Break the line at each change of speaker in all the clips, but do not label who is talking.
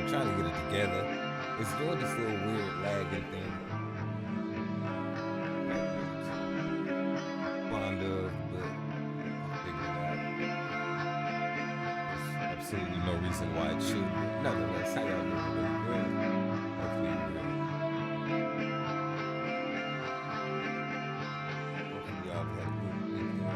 I'm trying to get it together. It's doing this little weird lagging thing. Not really too fond of, but I figured it out. There's absolutely no reason why it should, but nonetheless, how y'all doing today? Good. Hopefully you're good. Hopefully y'all have had a good weekend.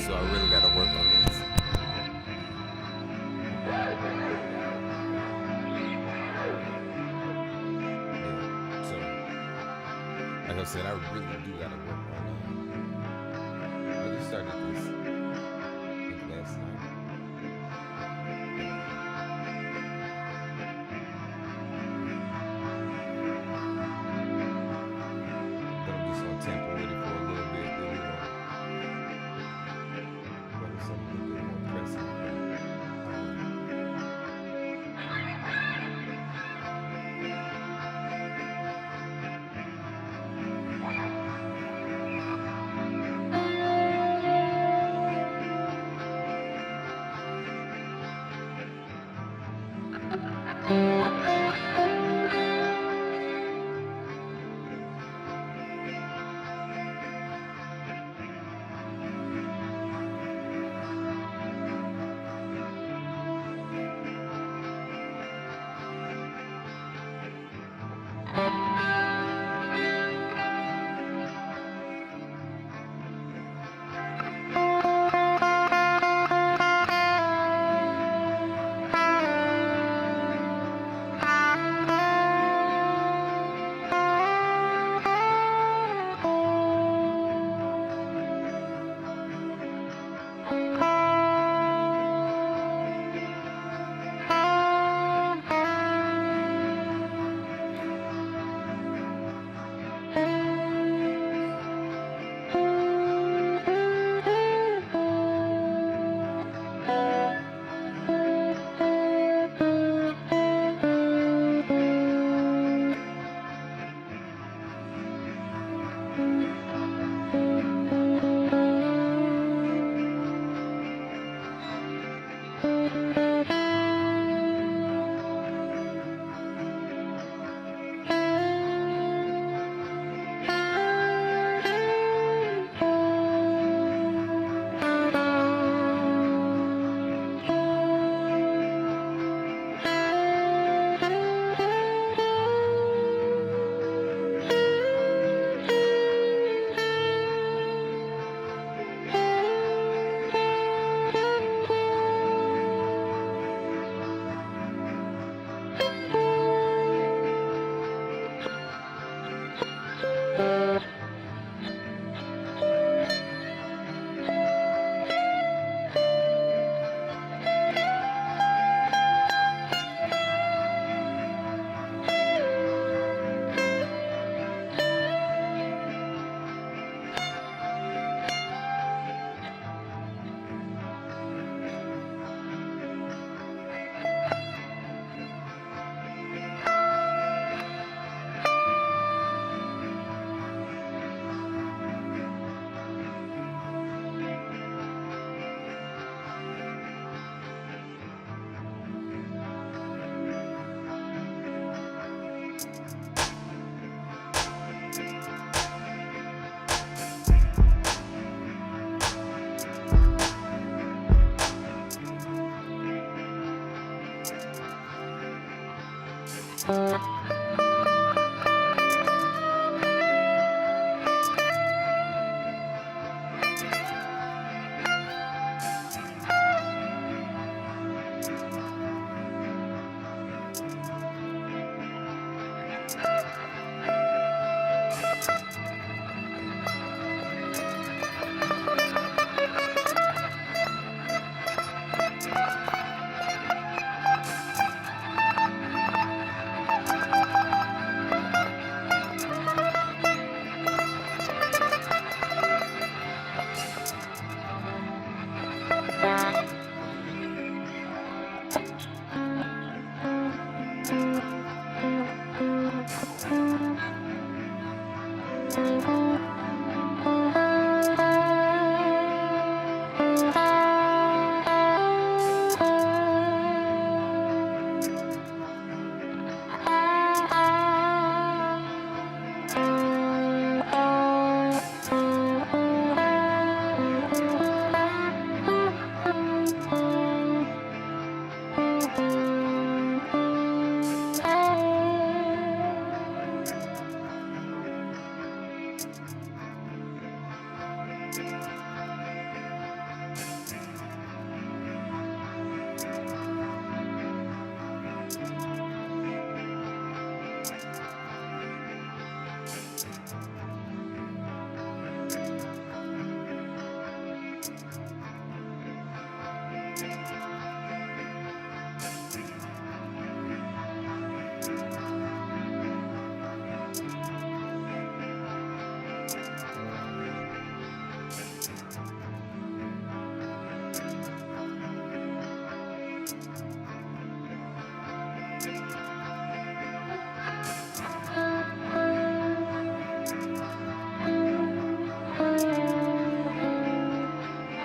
So I really got to work on this. Yeah. So, like I said, I really do got to work on. I just started this, I think last night. But I'm just gonna tamper with it for a little bit. Then we're gonna go to something a little bit more pressing.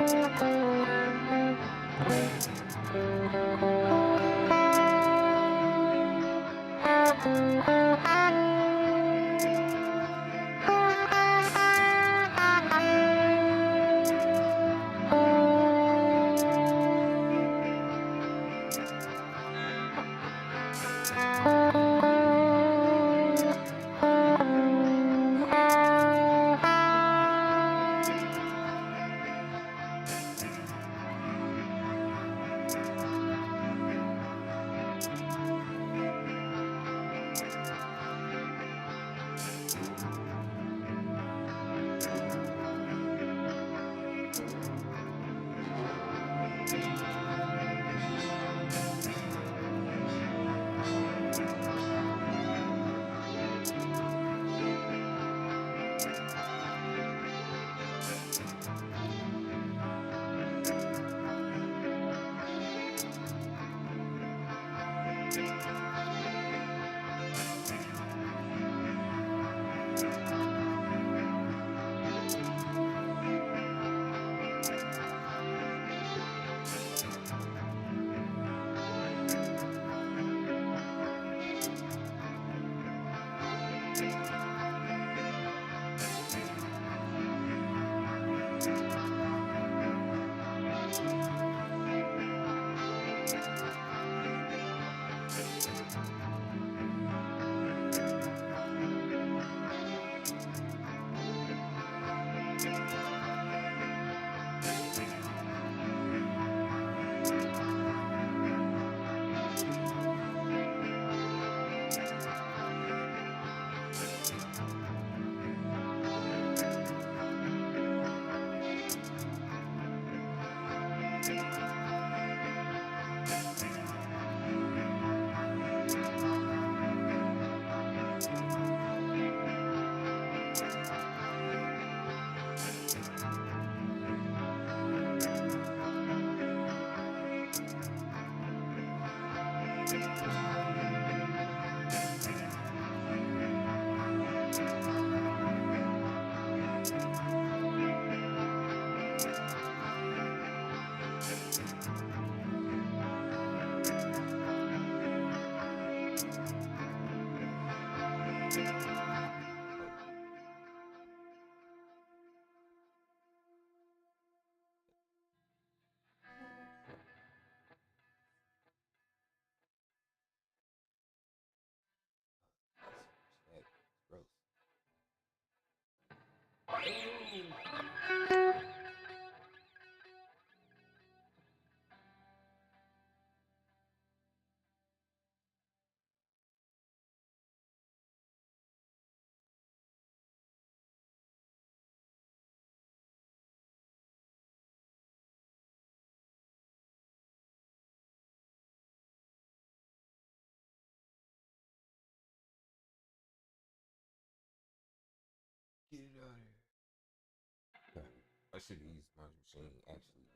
Gross. Get it out of here. I should have used my machine actually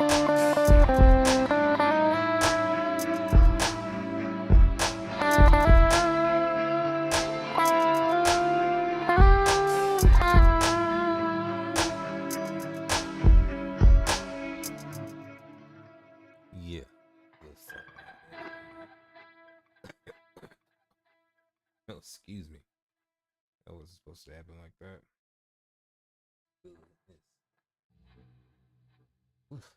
Yeah. Little something like that. Oh, excuse me. That wasn't supposed to happen like that. Oof.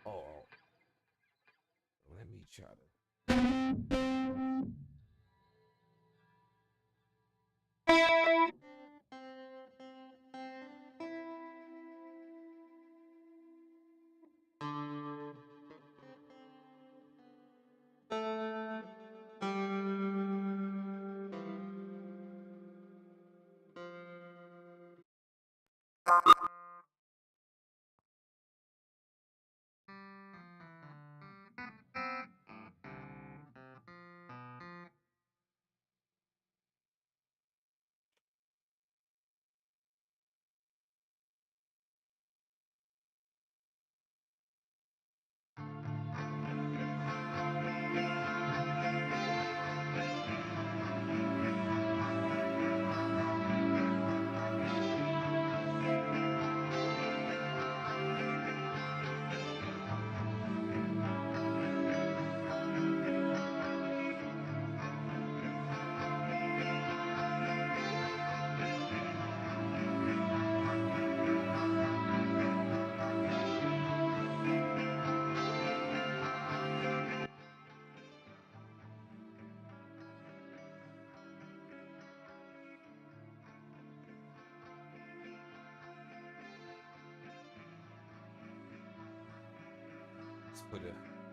Oh, let me try to.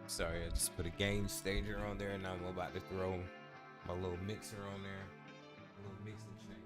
Sorry, I just put a game stager on there, and I'm about to throw my little mixer on there, a little mixing chain.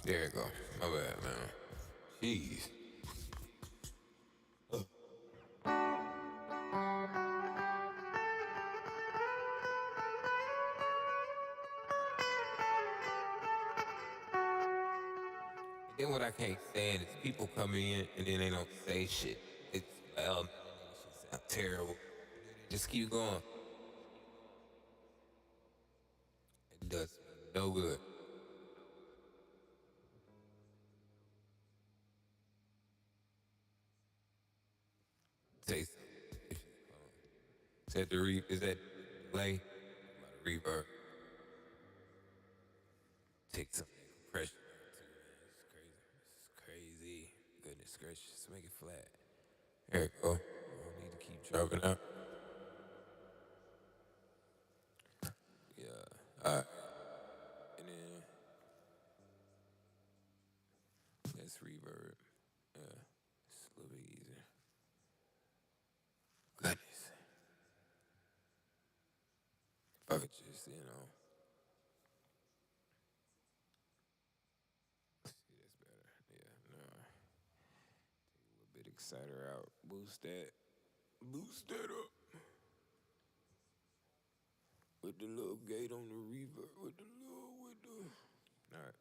There you go. My bad, man. Jeez. Then what I can't stand is people come in and then they don't say shit. It's like, oh, man, that shit sound terrible. Just keep going. It does no good. Taste. Is that the is that delay? A lot of reverb. Take some compression too, man. It's crazy. Goodness gracious, make it flat. There you go. Don't need to keep dropping out. Yeah. Alright. And then let's reverb. Yeah. It's a little bit easier. Goodness. If I could just, see that's better. Yeah, no. Take a little bit exciter out. Boost that. Boost that up. With the little gate on the reverb. With the. Alright.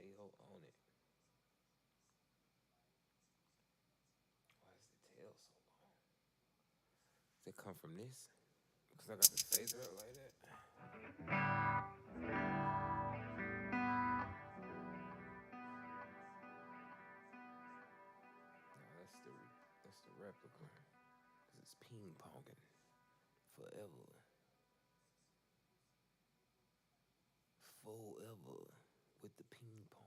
tail on it. Why is the tail so long? Does it come from this? Because I got the phaser up like that. No, that's the replica. Because it's ping ponging forever. Forever with the ping pong.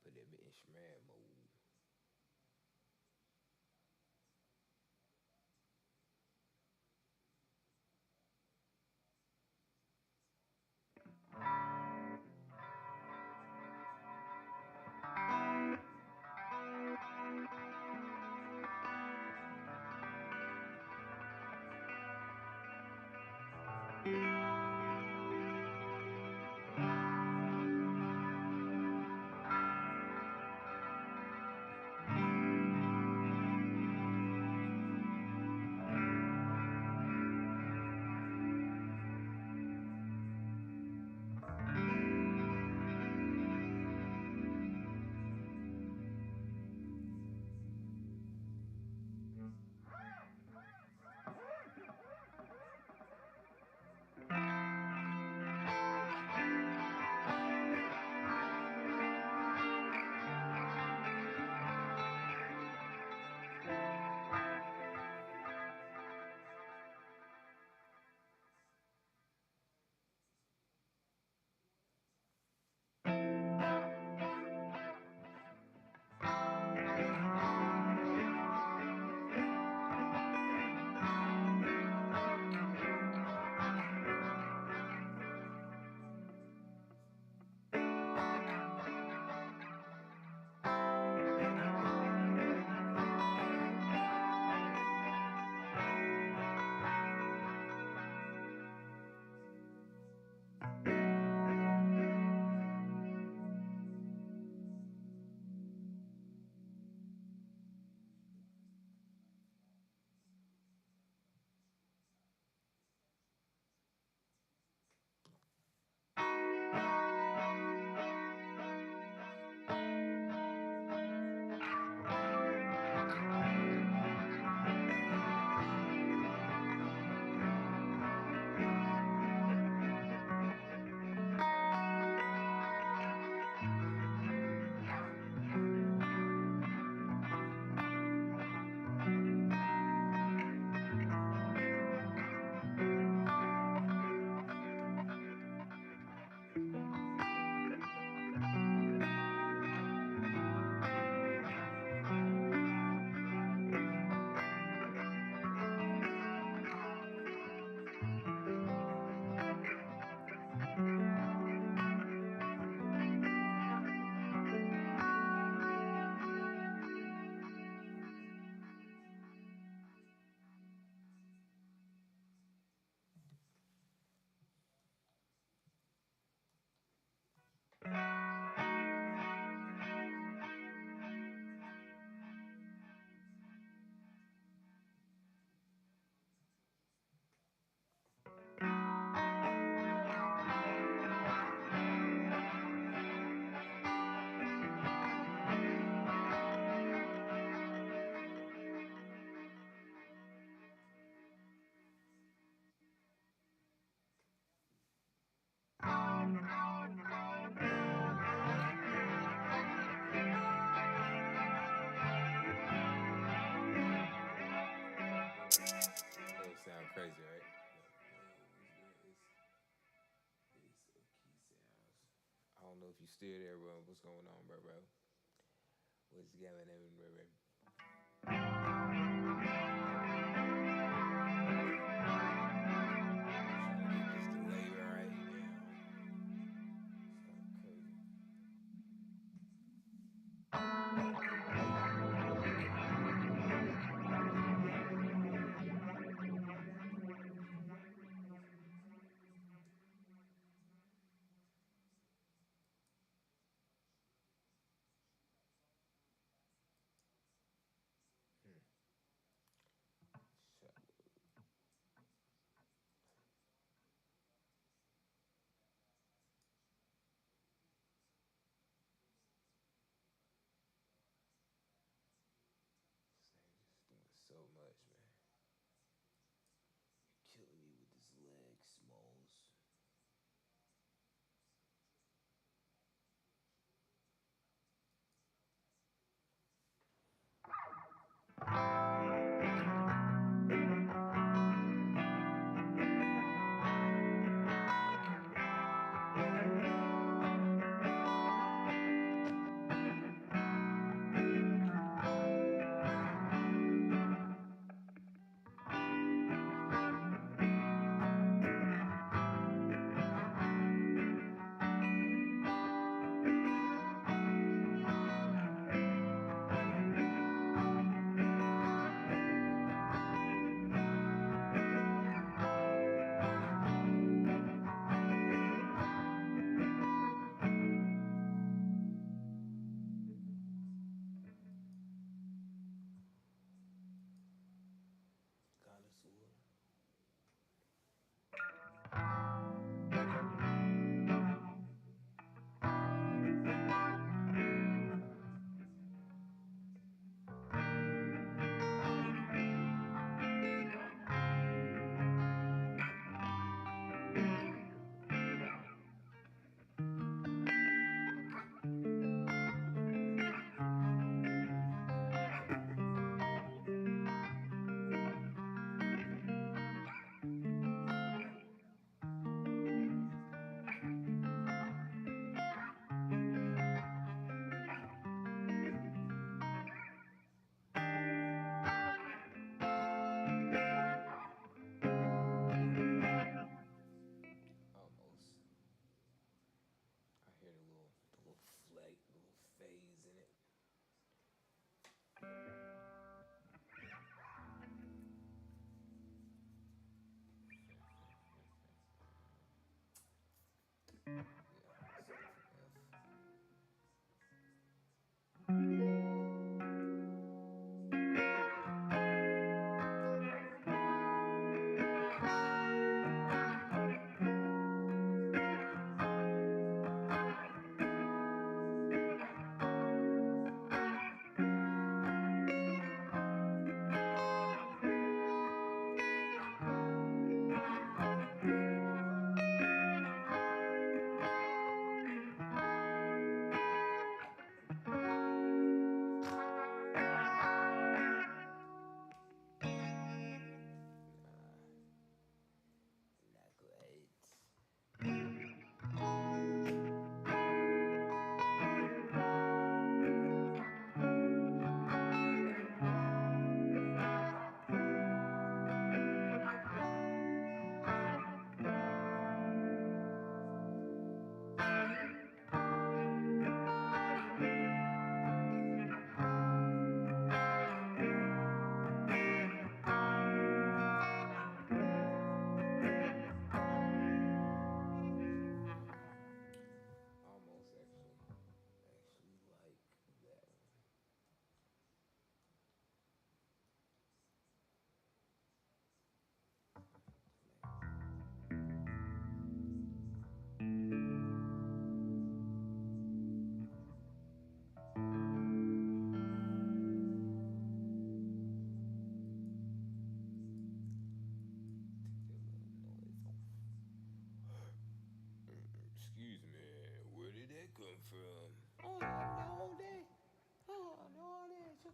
Put it in shred mode. Sound crazy, right? It's key sounds. I don't know
if you still there, bro. What's going on, bro? What's going on, bro? Trying to get this delay right now. It's kind of crazy. So, this nigga just doing so much, man. You're killing me with this leg, Smalls. Connoisseur. Almost. I hear the little flake, the little phase in it. Yeah, let's go from F. Not great. Almost actually like that one. Excuse me, where did that come from? Oh, no, that. Oh, no, that.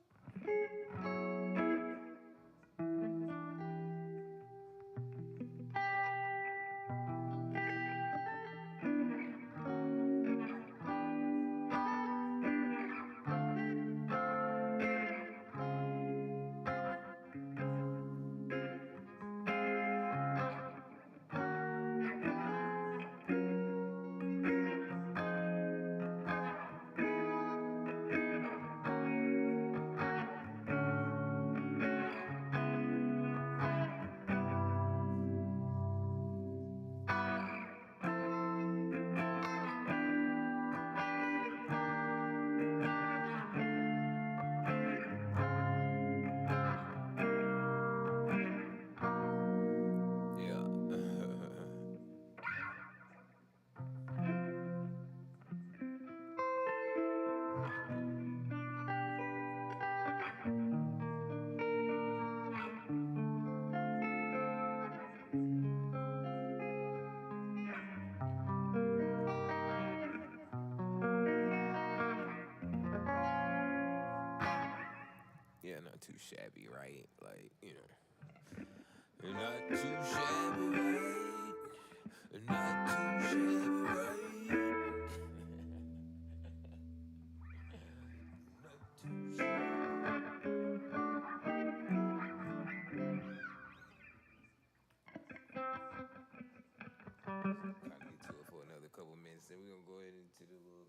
shabby, right? Like, you know, not too shabby, right? Not too shabby, right? Not too shabby. Kind of get to it for another couple minutes, then we're gonna go ahead into the little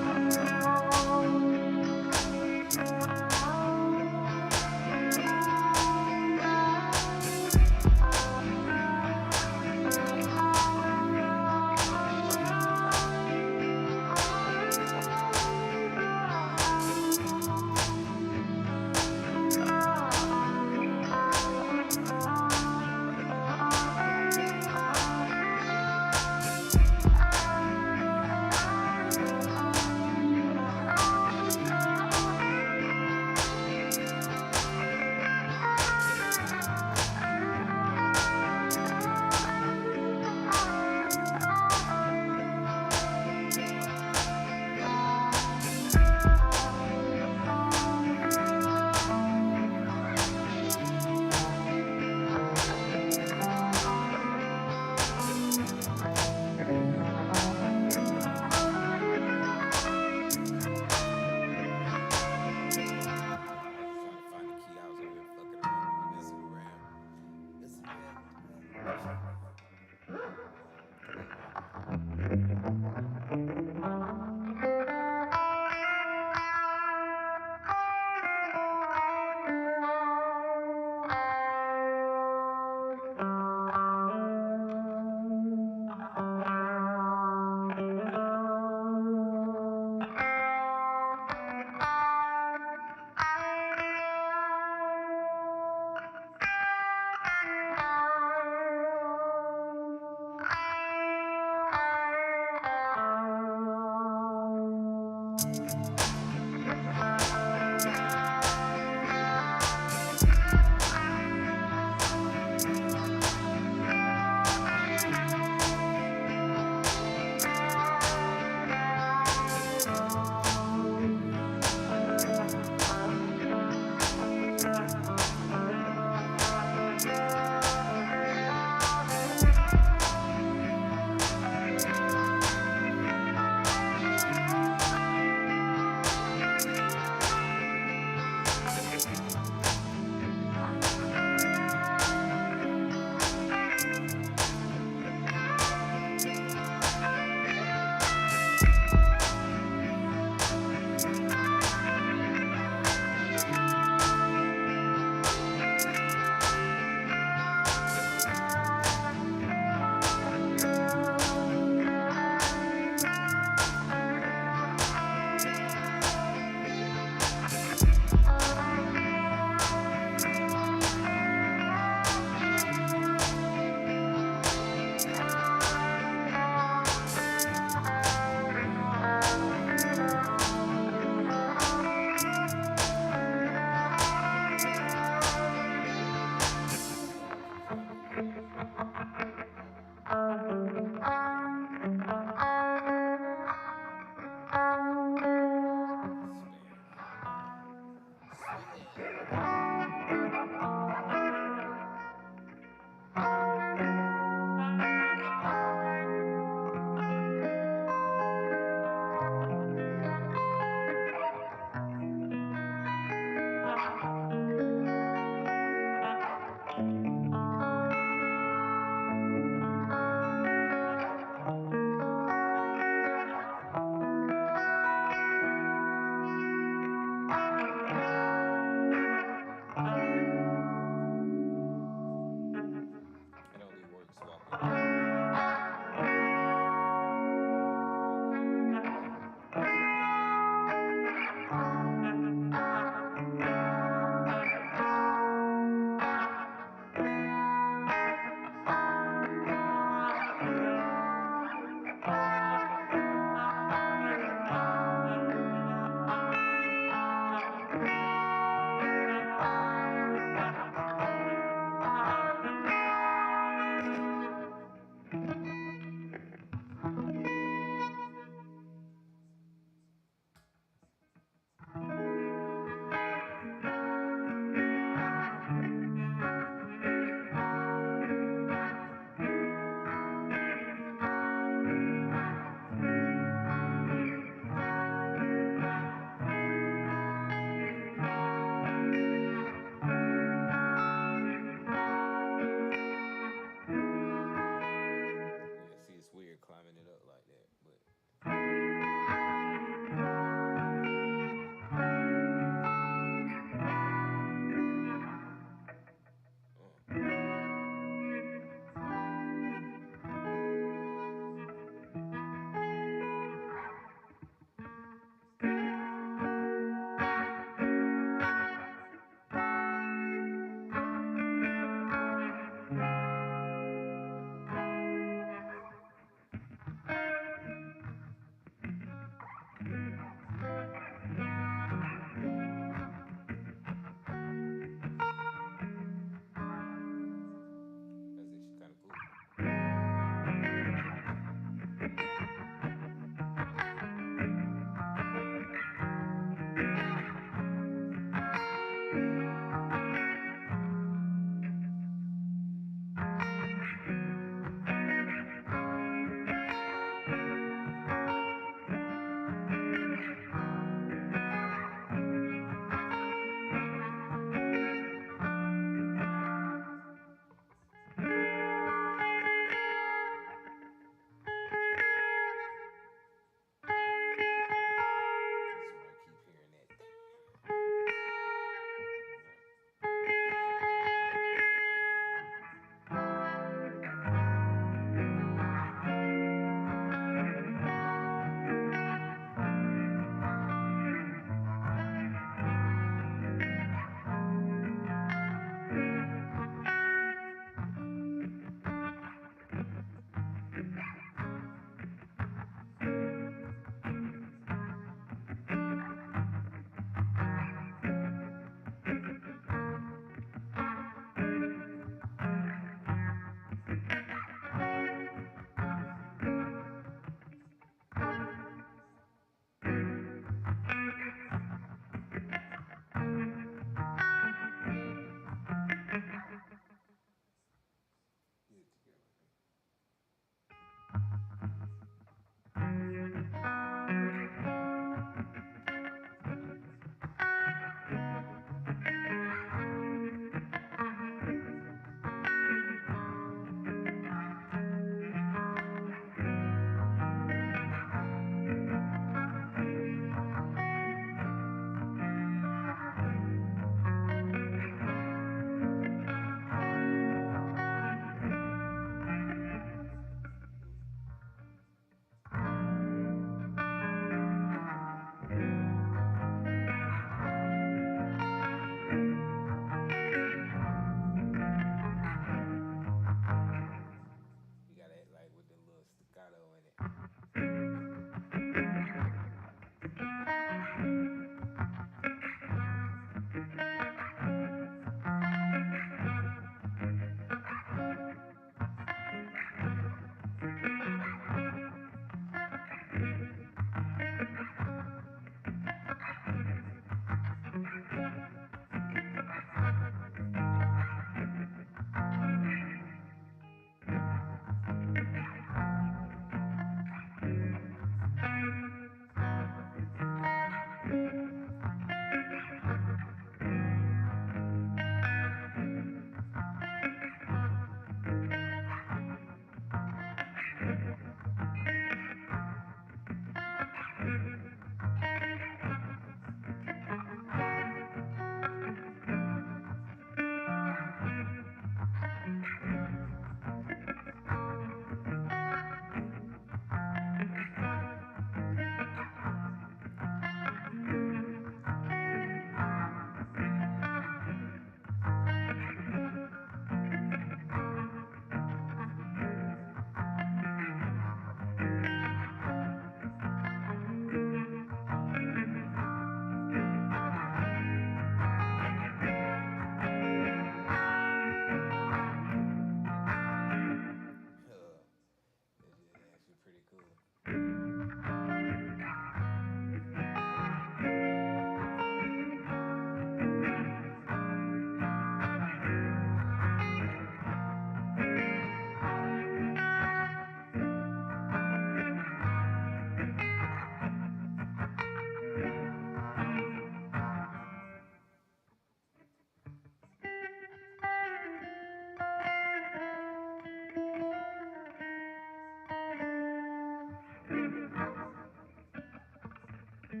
Okay.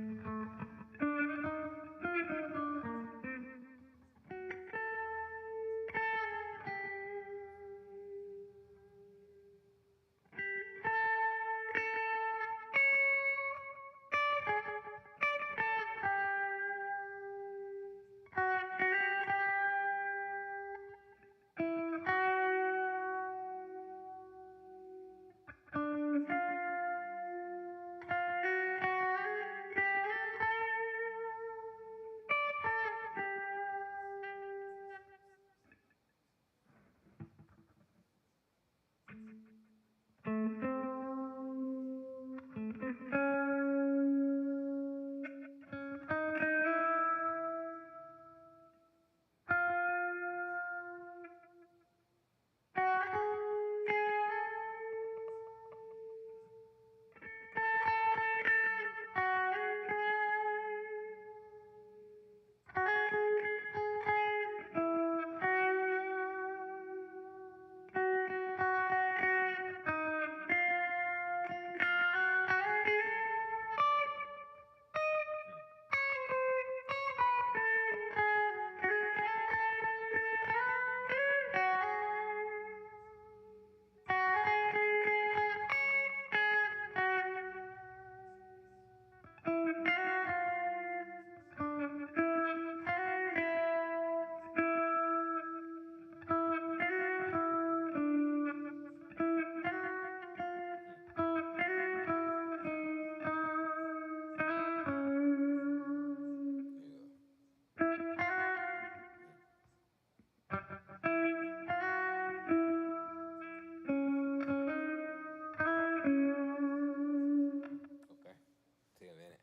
Take a minute.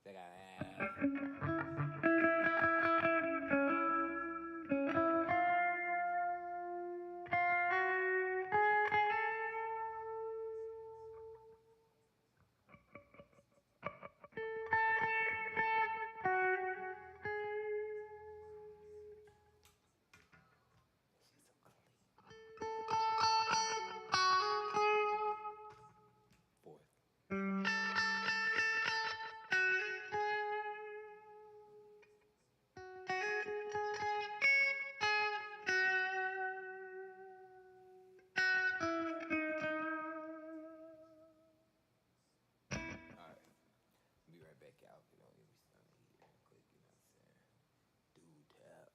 Take a minute. Alright. Be right back, y'all. You know, we starting here quick, you know what I'm saying? Dude tap.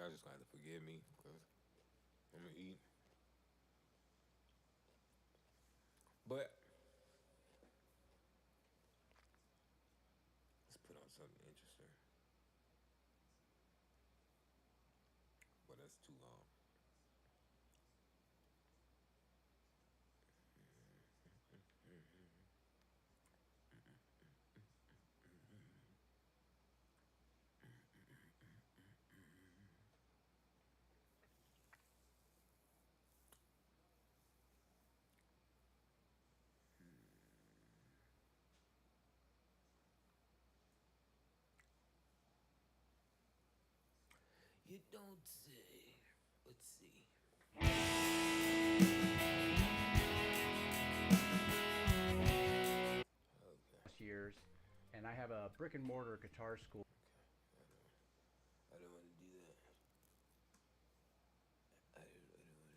Y'all just gonna have to forgive me, cause I'm gonna eat. But let's put on something interesting. But that's too long. You don't say. Let's see. Okay.
Years, and I have a brick and mortar guitar school.
I don't want to do that. I don't want to do that.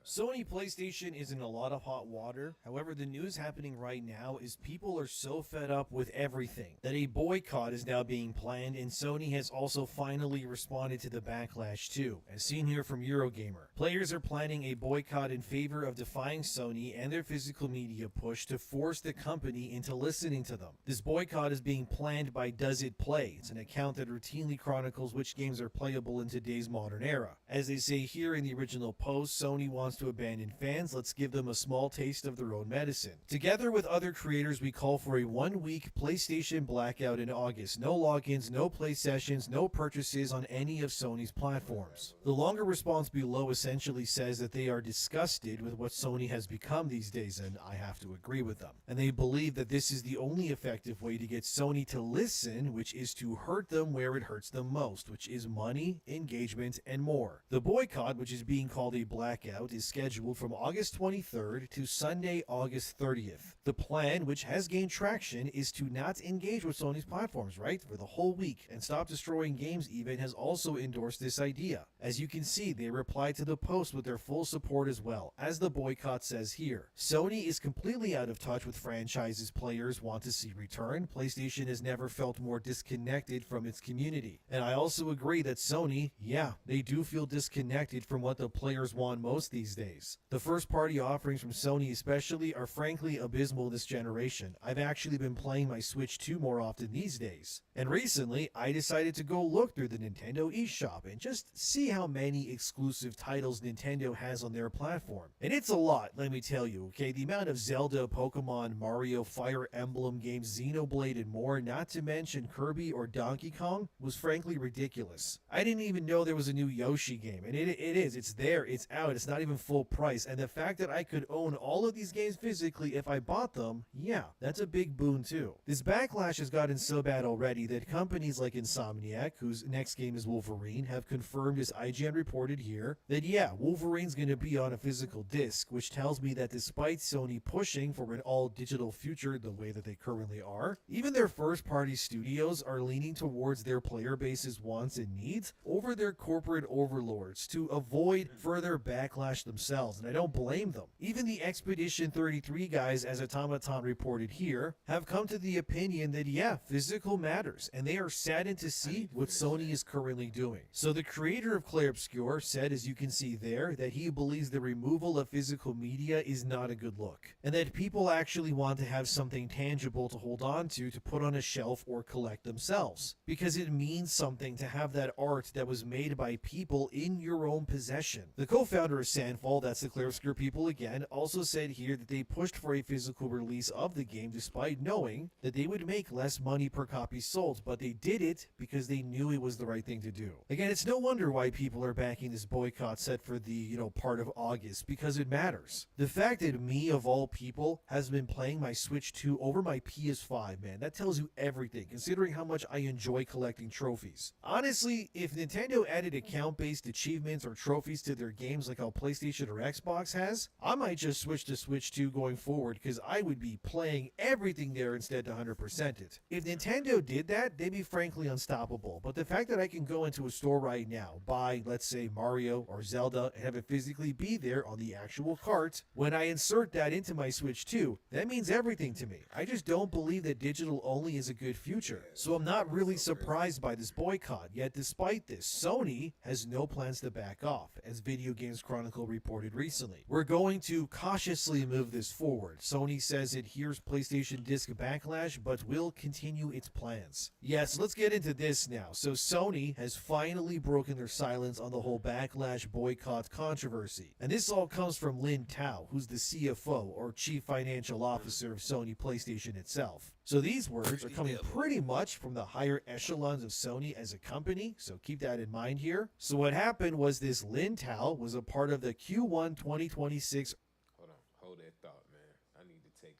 Sony PlayStation is in a lot of hot water. However, the news happening right now is people are so fed up with everything that a boycott is now being planned, and Sony has also finally responded to the backlash too, as seen here from Eurogamer. Players are planning a boycott in favor of defying Sony and their physical media push to force the company into listening to them. This boycott is being planned by Does It Play. It's an account that routinely chronicles which games are playable in today's modern era. As they say here in the original post, Sony wants to abandon fans. Let's give them a small taste of their own medicine. Together with other creators, we call for a 1-week PlayStation blackout in August. No logins, no play sessions, no purchases on any of Sony's platforms. The longer response below essentially says that they are disgusted with what Sony has become these days, and I have to agree with them. And they believe that this is the only effective way to get Sony to listen, which is to hurt them where it hurts them most, which is money, engagement, and more. The boycott, which is being called a blackout, is scheduled from August 23rd to Sunday, August 30th. The plan, which has gained traction, is to not engage with Sony's platforms, right, for the whole week, and Stop Destroying Games even has also endorsed this idea. As you can see, they replied to the post with their full support as well, as the boycott says here. Sony is completely out of touch with franchises players want to see return. PlayStation has never felt more disconnected from its community. And I also agree that Sony, yeah, they do feel disconnected from what the players want most these days. The first-party offerings from Sony especially are frankly abysmal this generation. I've actually been playing my Switch 2 more often these days. And recently, I decided to go look through the Nintendo eShop and just see how many exclusive titles Nintendo has on their platform. And it's a lot, let me tell you, okay? The amount of Zelda, Pokemon, Mario, Fire Emblem games, Xenoblade, and more, not to mention Kirby or Donkey Kong, was frankly ridiculous. I didn't even know there was a new Yoshi game, and it's there, it's out, it's not even full price, and the fact that I could own all of these games physically if I bought them, yeah, that's a big boon too. This backlash has gotten so bad already that companies like Insomniac, whose next game is Wolverine, have confirmed, as IGN reported here, that yeah, Wolverine's going to be on a physical disc, which tells me that despite Sony pushing for an all-digital future the way that they currently are, even their first-party studios are leaning towards their player base's wants and needs over their corporate overlords to avoid further backlash themselves, and I don't blame them. Even the Expedition 33 guys, as Automaton reported here, have come to the opinion that yeah, physical matters, and they are saddened to see what Sony is currently doing. So the creator of Clair Obscur said, as you can see there, that he believes the removal of physical media is not a good look, and that people actually want to have something tangible to hold on to put on a shelf or collect themselves, because it means something to have that art that was made by people in your own possession. The co-founder of Sandfall, that's the Clair Obscur people again, also said here that they pushed for a physical release of the game despite knowing that they would make less money per copy sold, but they did it because they knew it was the right thing to do. Again, it's no wonder why people are backing this boycott set for the, part of August, because it matters. The fact that me, of all people, has been playing my Switch 2 over my PS5, man, that tells you everything, considering how much I enjoy collecting trophies. Honestly, if Nintendo added account-based achievements or trophies to their games like how PlayStation PlayStation or Xbox has, I might just switch to Switch 2 going forward because I would be playing everything there instead to 100% it. If Nintendo did that, they'd be frankly unstoppable. But the fact that I can go into a store right now, buy, let's say, Mario or Zelda, and have it physically be there on the actual cart, when I insert that into my Switch 2, that means everything to me. I just don't believe that digital only is a good future. So I'm not really surprised by this boycott, yet despite this, Sony has no plans to back off, as Video Games Chronicle reported recently. We're going to cautiously move this forward. Sony says it hears PlayStation disc backlash, but will continue its plans. Yes, let's get into this now. So Sony has finally broken their silence on the whole backlash boycott controversy. And this all comes from Lin Tao, who's the CFO or Chief Financial Officer of Sony PlayStation itself. So these words are coming pretty much from the higher echelons of Sony as a company, so keep that in mind here. So what happened was this Lin Tao was a part of the Q1 2026.
Hold on, hold that thought, man. I need to take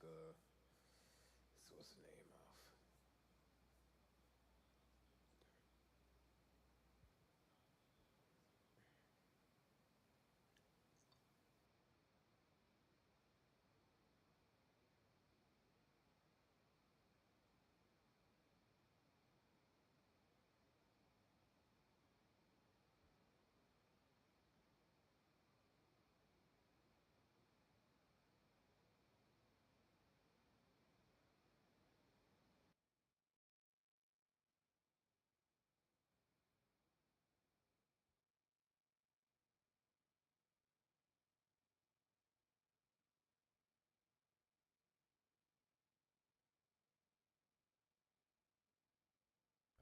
what's the name off?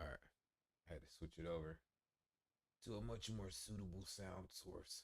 All right, I had to switch it over to a much more suitable sound source.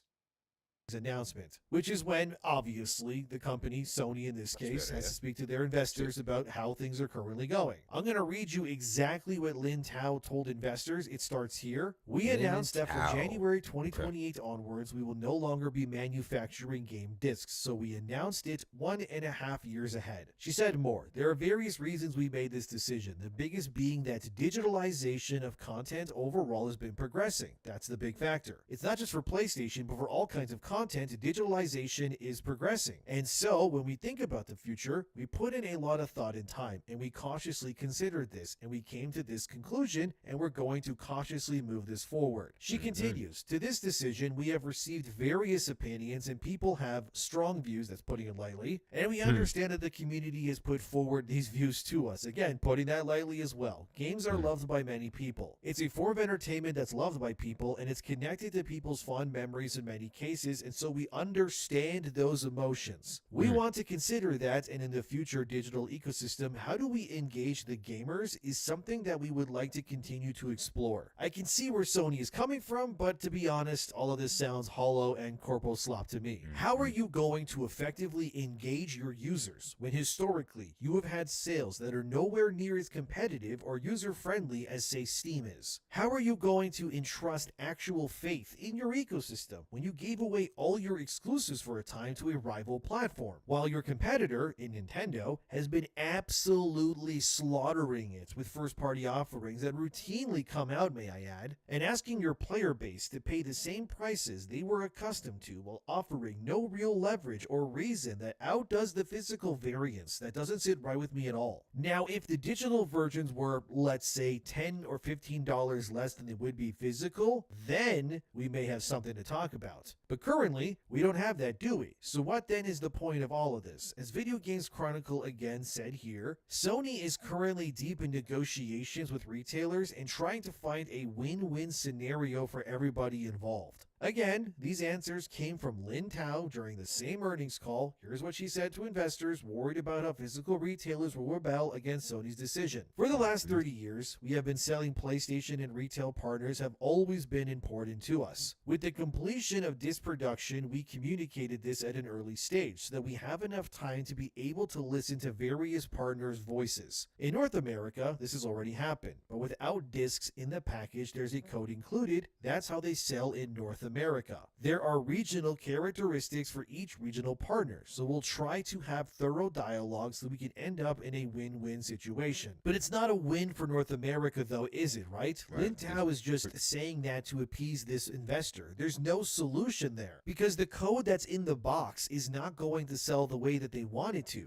Announcement, which is when, obviously, the company, Sony in this case, has to speak to their investors about how things are currently going. I'm going to read you exactly what Lin Tao told investors. It starts here. We announced that from January 2028 onwards, we will no longer be manufacturing game discs, so we announced it 1.5 years ahead. She said more. There are various reasons we made this decision, the biggest being that digitalization of content overall has been progressing. That's the big factor. It's not just for PlayStation, but for all kinds of content, digitalization is progressing. And so when we think about the future, we put in a lot of thought and time, and we cautiously considered this, and we came to this conclusion, and we're going to cautiously move this forward. She continues, to this decision, we have received various opinions, and people have strong views, that's putting it lightly, and we understand that the community has put forward these views to us. Again, putting that lightly as well. Games are loved by many people. It's a form of entertainment that's loved by people, and it's connected to people's fond memories in many cases, and so we understand those emotions. We want to consider that, and in the future digital ecosystem, how do we engage the gamers is something that we would like to continue to explore. I can see where Sony is coming from, but to be honest, all of this sounds hollow and corporal slop to me. How are you going to effectively engage your users when historically you have had sales that are nowhere near as competitive or user-friendly as, say, Steam is? How are you going to entrust actual faith in your ecosystem when you gave away all your exclusives for a time to a rival platform, while your competitor in Nintendo has been absolutely slaughtering it with first-party offerings that routinely come out, may I add, and asking your player base to pay the same prices they were accustomed to while offering no real leverage or reason that outdoes the physical variance? That doesn't sit right with me at all. Now, if the digital versions were, let's say, $10 or $15 less than they would be physical, then we may have something to talk about. But currently, we don't have that, do we? So what then is the point of all of this? As Video Games Chronicle again said here, Sony is currently deep in negotiations with retailers and trying to find a win-win scenario for everybody involved. Again, these answers came from Lin Tao during the same earnings call. Here's what she said to investors worried about how physical retailers will rebel against Sony's decision. For the last 30 years, we have been selling PlayStation, and retail partners have always been important to us. With the completion of disc production, we communicated this at an early stage so that we have enough time to be able to listen to various partners' voices. In North America, this has already happened, but without discs in the package, there's a code included. That's how they sell in North America. There are regional characteristics for each regional partner, so we'll try to have thorough dialogue so we can end up in a win-win situation. But it's not a win for North America though, is it, right?
Right.
Lin Tao is just saying that to appease this investor. There's no solution there, because the code that's in the box is not going to sell the way that they want it to.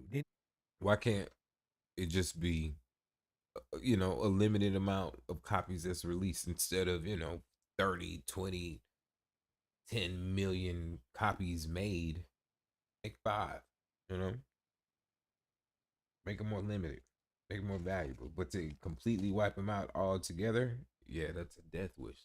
Why can't it just be, a limited amount of copies that's released instead of, 30, 20, 10 million copies made? Make 5, make them more limited, make them more valuable. But to completely wipe them out altogether, yeah, that's a death wish.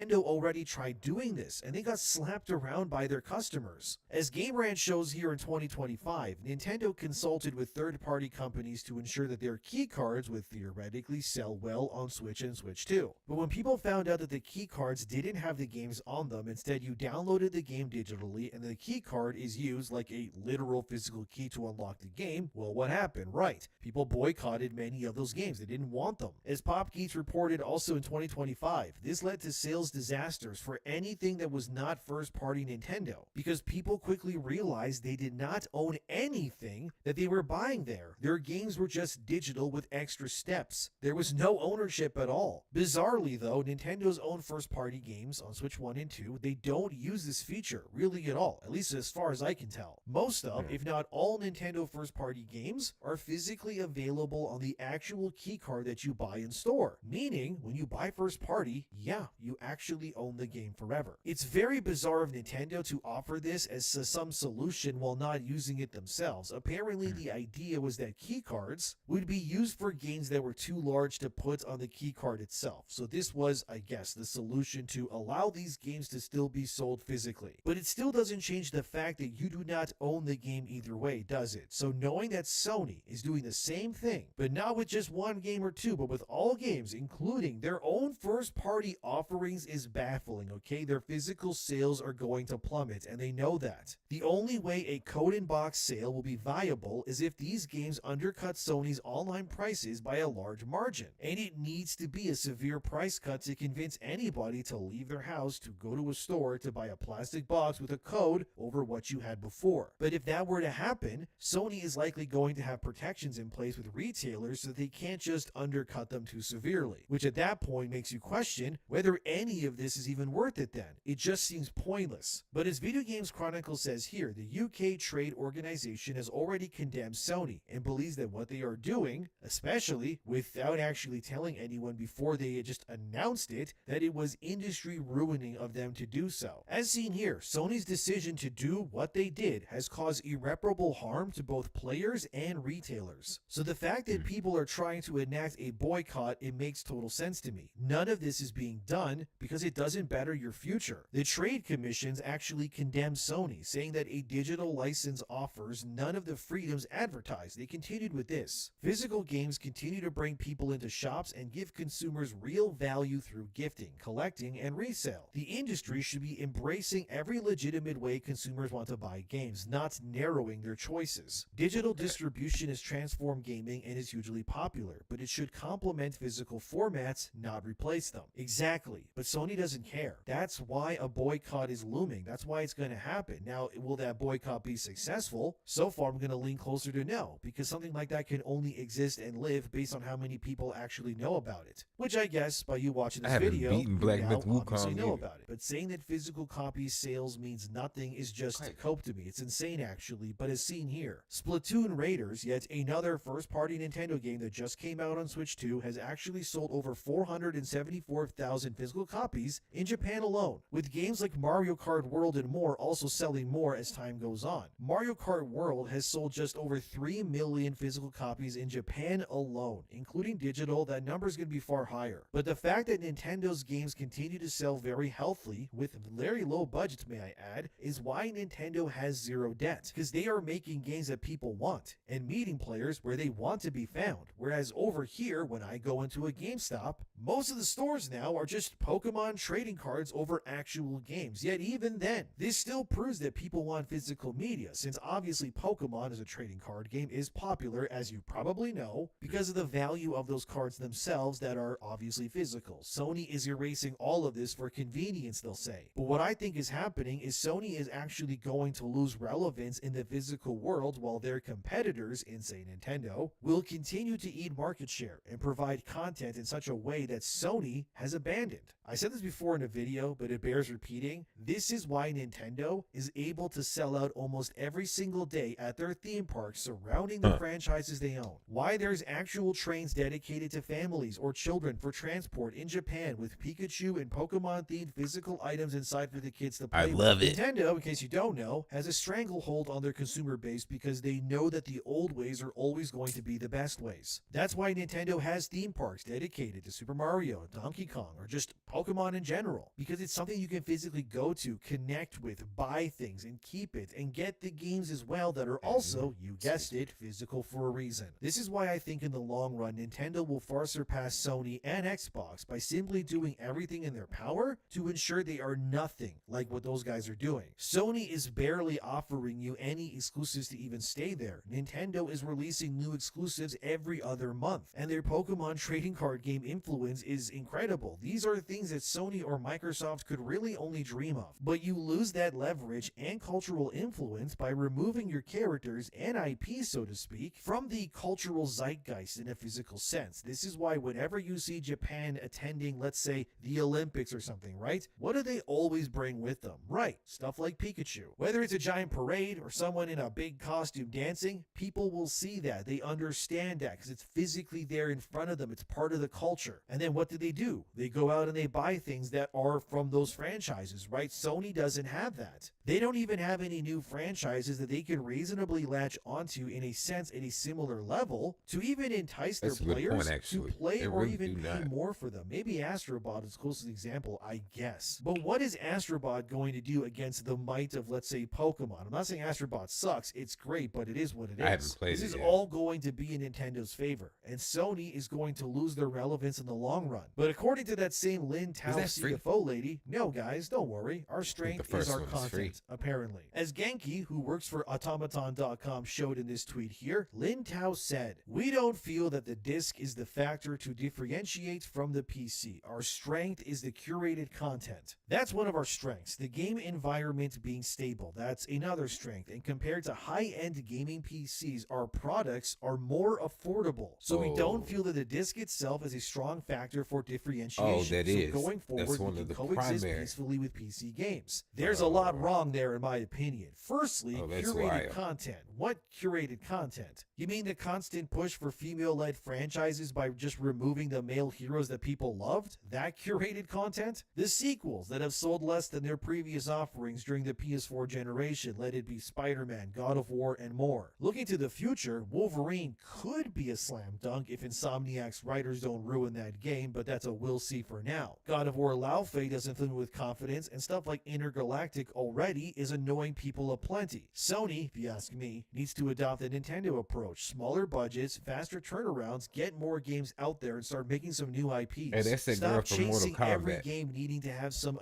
Nintendo already tried doing this, and they got slapped around by their customers. As Game Rant shows here in 2025, Nintendo consulted with third-party companies to ensure that their keycards would theoretically sell well on Switch and Switch 2. But when people found out that the keycards didn't have the games on them, instead you downloaded the game digitally and the keycard is used like a literal physical key to unlock the game, well, what happened? Right. People boycotted many of those games. They didn't want them. As Pop Geeks reported also in 2025, this led to sales disasters for anything that was not first-party Nintendo, because people quickly realized they did not own anything that they were buying there. Their games were just digital with extra steps. There was no ownership at all. Bizarrely though, Nintendo's own first-party games on Switch 1 and 2, they don't use this feature really at all, at least as far as I can tell. Most of, if not all, Nintendo first-party games are physically available on the actual keycard that you buy in store, meaning when you buy first-party, yeah, you actually own the game forever. It's very bizarre of Nintendo to offer this as some solution while not using it themselves. Apparently the idea was that keycards would be used for games that were too large to put on the keycard itself. So this was, I guess, the solution to allow these games to still be sold physically. But it still doesn't change the fact that you do not own the game either way, does it? So knowing that Sony is doing the same thing, but not with just one game or two, but with all games, including their own first-party offerings, is baffling, okay? Their physical sales are going to plummet, and they know that. The only way a code-in-box sale will be viable is if these games undercut Sony's online prices by a large margin, and it needs to be a severe price cut to convince anybody to leave their house to go to a store to buy a plastic box with a code over what you had before. But if that were to happen, Sony is likely going to have protections in place with retailers so that they can't just undercut them too severely, which at that point makes you question whether any of this is even worth it then. It just seems pointless. But as Video Games Chronicle says here, the UK trade organization has already condemned Sony and believes that what they are doing, especially without actually telling anyone before they had just announced it, that it was industry ruining of them to do so. As seen here, Sony's decision to do what they did has caused irreparable harm to both players and retailers. So the fact that people are trying to enact a boycott, it makes total sense to me. None of this is being done because it doesn't better your future. The trade commissions actually condemned Sony, saying that a digital license offers none of the freedoms advertised. They continued with this: physical games continue to bring people into shops and give consumers real value through gifting, collecting, and resale. The industry should be embracing every legitimate way consumers want to buy games, not narrowing their choices. Digital distribution has transformed gaming and is hugely popular, but it should complement physical formats, not replace them. Exactly, but Sony doesn't care. That's why a boycott is looming. That's why it's going to happen. Now, will that boycott be successful? So far, I'm going to lean closer to no, because something like that can only exist and live based on how many people actually know about it. Which I guess, by you watching this video,
beaten Black Myth
obviously
Wukong
know
either.
about it. But saying that physical copies sales means nothing is just a cope to me. It's insane, actually, but as seen here. Splatoon Raiders, yet another first-party Nintendo game that just came out on Switch 2, has actually sold over 474,000 physical copies in Japan alone, with games like Mario Kart World and more also selling more as time goes on. Mario Kart World has sold just over 3 million physical copies in Japan alone, including digital. That number is going to be far higher. But the fact that Nintendo's games continue to sell very healthily, with very low budgets may I add, is why Nintendo has zero debt, because they are making games that people want, and meeting players where they want to be found. Whereas over here, when I go into a GameStop, most of the stores now are just Pokemon Pokemon trading cards over actual games. Yet even then, this still proves that people want physical media, since obviously Pokemon as a trading card game is popular, as you probably know, because of the value of those cards themselves that are obviously physical. Sony is erasing all of this for convenience, they'll say. But what I think is happening is Sony is actually going to lose relevance in the physical world, while their competitors, in say Nintendo, will continue to eat market share and provide content in such a way that Sony has abandoned. I said this before in a video, but it bears repeating. This is why Nintendo is able to sell out almost every single day at their theme parks surrounding the franchises they own. Why there's actual trains dedicated to families or children for transport in Japan with Pikachu and Pokemon themed physical items inside for the kids to play
I love
with.
it.
Nintendo, in case you don't know, has a stranglehold on their consumer base because they know that the old ways are always going to be the best ways. That's why Nintendo has theme parks dedicated to Super Mario, Donkey Kong, or just Pokemon in general, because it's something you can physically go to, connect with, buy things, and keep it, and get the games as well that are also, you guessed it, physical for a reason. This is why I think in the long run, Nintendo will far surpass Sony and Xbox by simply doing everything in their power to ensure they are nothing like what those guys are doing. Sony is barely offering you any exclusives to even stay there. Nintendo is releasing new exclusives every other month, and their Pokemon trading card game influence is incredible. These are things that Sony or Microsoft could really only dream of. But you lose that leverage and cultural influence by removing your characters and IP, so to speak, from the cultural zeitgeist in a physical sense. This is why whenever you see Japan attending, let's say, the Olympics or something, right? What do they always bring with them? Right, stuff like Pikachu. Whether it's a giant parade or someone in a big costume dancing, people will see that. They understand that because it's physically there in front of them. It's part of the culture. And then what do? They go out and they buy things that are from those franchises, right? Sony doesn't have that. They don't even have any new franchises that they can reasonably latch onto in a sense at a similar level to even entice their
That's a good
players
point, actually.
to play
They
or
really
even
do
pay
not.
more for them. Maybe Astrobot is the closest example, I guess. But what is Astrobot going to do against the might of, let's say, Pokemon? I'm not saying Astrobot sucks. It's great, but it is what it is.
I haven't played
This
it
is
yet.
all going to be in Nintendo's favor, and Sony is going to lose their relevance in the long run. But according to that same Lin Tao
that free?
CFO lady, no guys, don't worry. Our strength is
first
our
one is free.
content, apparently. As Genki, who works for Automaton.com, showed in this tweet here, Lin Tao said, "We don't feel that the disc is the factor to differentiate from the PC. Our strength is the curated content. That's one of our strengths, the game environment being stable. That's another strength. And compared to high-end gaming PCs, our products are more affordable. So we don't feel that the disc itself is a strong factor for differentiation.
Oh, that
so
is.
going forward,
That's
we
one
can
of the
coexist
primary.
peacefully with PC games. There's a lot wrong there, in my opinion. Firstly,
That's
curated
wild.
content. What curated content? You mean the constant push for female-led franchises by just removing the male heroes that people loved? That curated content? The sequels that have sold less than their previous offerings during the PS4 generation, let it be Spider-Man, God of War, and more. Looking to the future, Wolverine could be a slam dunk if Insomniac's writers don't ruin that game, but that's a we'll see for now. God of War Laufey doesn't fill me with confidence, and stuff like Intergalactic already is annoying people aplenty. Sony, if you ask me, needs to adopt the Nintendo approach. Smaller budgets, faster turnarounds, get more games out there, and start making some new IPs.
Hey, that's that
Stop
girl from Mortal
chasing every
Kombat.
game needing to have some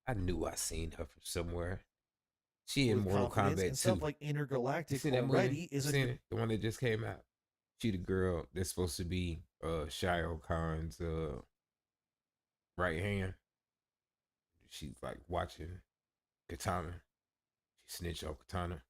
I knew I seen her from somewhere. She in
with
Mortal
confidence,
Kombat
and stuff
2.
like
You
Intergalactic
seen that
already
movie?
is
Seen it? The one that just came out. She the girl that's supposed to be Shio Khan's right hand. She's like watching Katana. She snitched on Katana.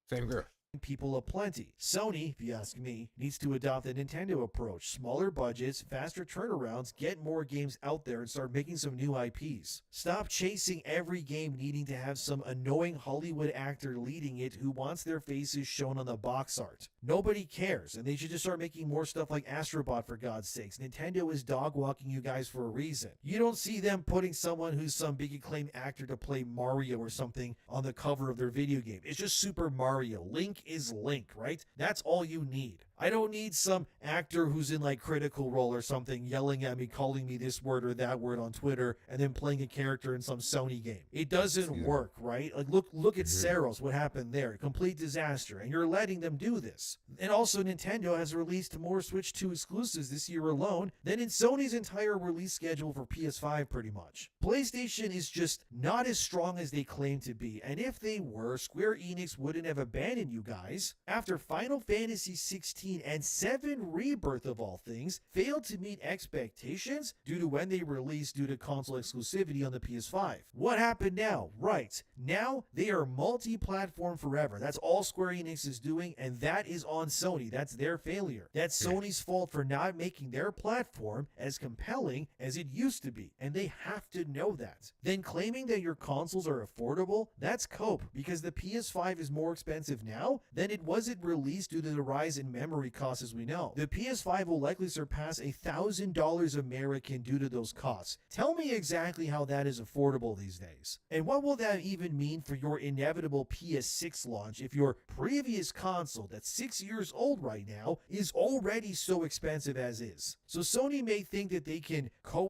Same girl.
people aplenty. Sony, if you ask me, needs to adopt the Nintendo approach. Smaller budgets, faster turnarounds, get more games out there, and start making some new IPs. Stop chasing every game needing to have some annoying Hollywood actor leading it who wants their faces shown on the box art. Nobody cares, and they should just start making more stuff like Astrobot, for God's sakes. Nintendo is dog-walking you guys for a reason. You don't see them putting someone who's some big acclaimed actor to play Mario or something on the cover of their video game. It's just Super Mario. Link is Link, right? That's all you need. I don't need some actor who's in like Critical Role or something yelling at me, calling me this word or that word on Twitter, and then playing a character in some Sony game. It doesn't
Excuse me.
work, right? Like look at
Mhm.
Saros, what happened there? Complete disaster. And you're letting them do this. And also Nintendo has released more Switch 2 exclusives this year alone than in Sony's entire release schedule for PS5 pretty much. PlayStation is just not as strong as they claim to be, and if they were, Square Enix wouldn't have abandoned you guys. After Final Fantasy 16 and 7 Rebirth of all things failed to meet expectations due to when they released due to console exclusivity on the PS5. What happened now? Right, now they are multi-platform forever. That's all Square Enix is doing, and that is on Sony. That's their failure. That's Sony's fault for not making their platform as compelling as it used to be, and they have to know that. Then claiming that your consoles are affordable, that's cope, because the PS5 is more expensive now than it was at release due to the rise in memory costs, as we know. The PS5 will likely surpass $1,000 American due to those costs. Tell me exactly how that is affordable these days. And what will that even mean for your inevitable PS6 launch if your previous console that's 6 years old right now is already so expensive as is? So Sony may think that they can coexist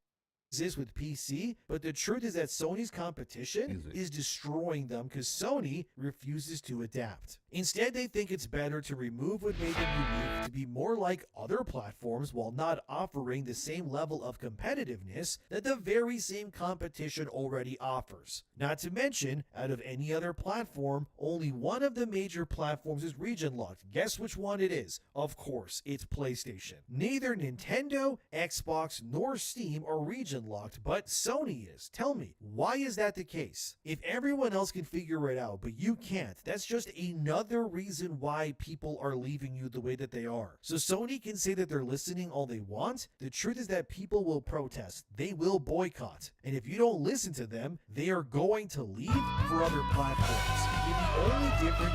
with PC, but the truth is that Sony's competition is destroying them because Sony refuses to adapt. Instead, they think it's better to remove what made them unique to be more like other platforms while not offering the same level of competitiveness that the very same competition already offers. Not to mention, out of any other platform, only one of the major platforms is region locked. Guess which one it is? Of course, it's PlayStation. Neither Nintendo, Xbox, nor Steam are region locked, but Sony is. Tell me, why is that the case? If everyone else can figure it out, but you can't, that's just another reason why people are leaving you the way that they are. So Sony can say that they're listening all they want. The truth is that people will protest. They will boycott. And if you don't listen to them, they are going to leave for other platforms. And the only difference...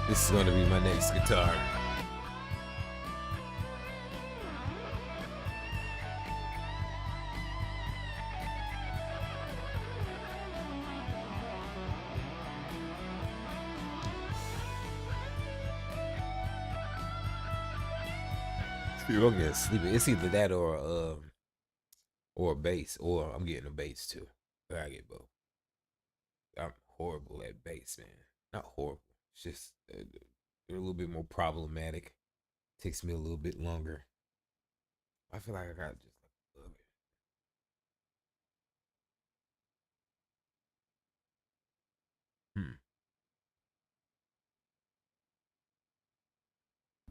This is gonna be my next guitar. I'm getting sleepy. It's either that or a bass, or I'm getting a bass too. I get both. I'm horrible at bass, man. Not horrible. It's just they're a little bit more problematic. Takes me a little bit longer. I feel like I got just like love it.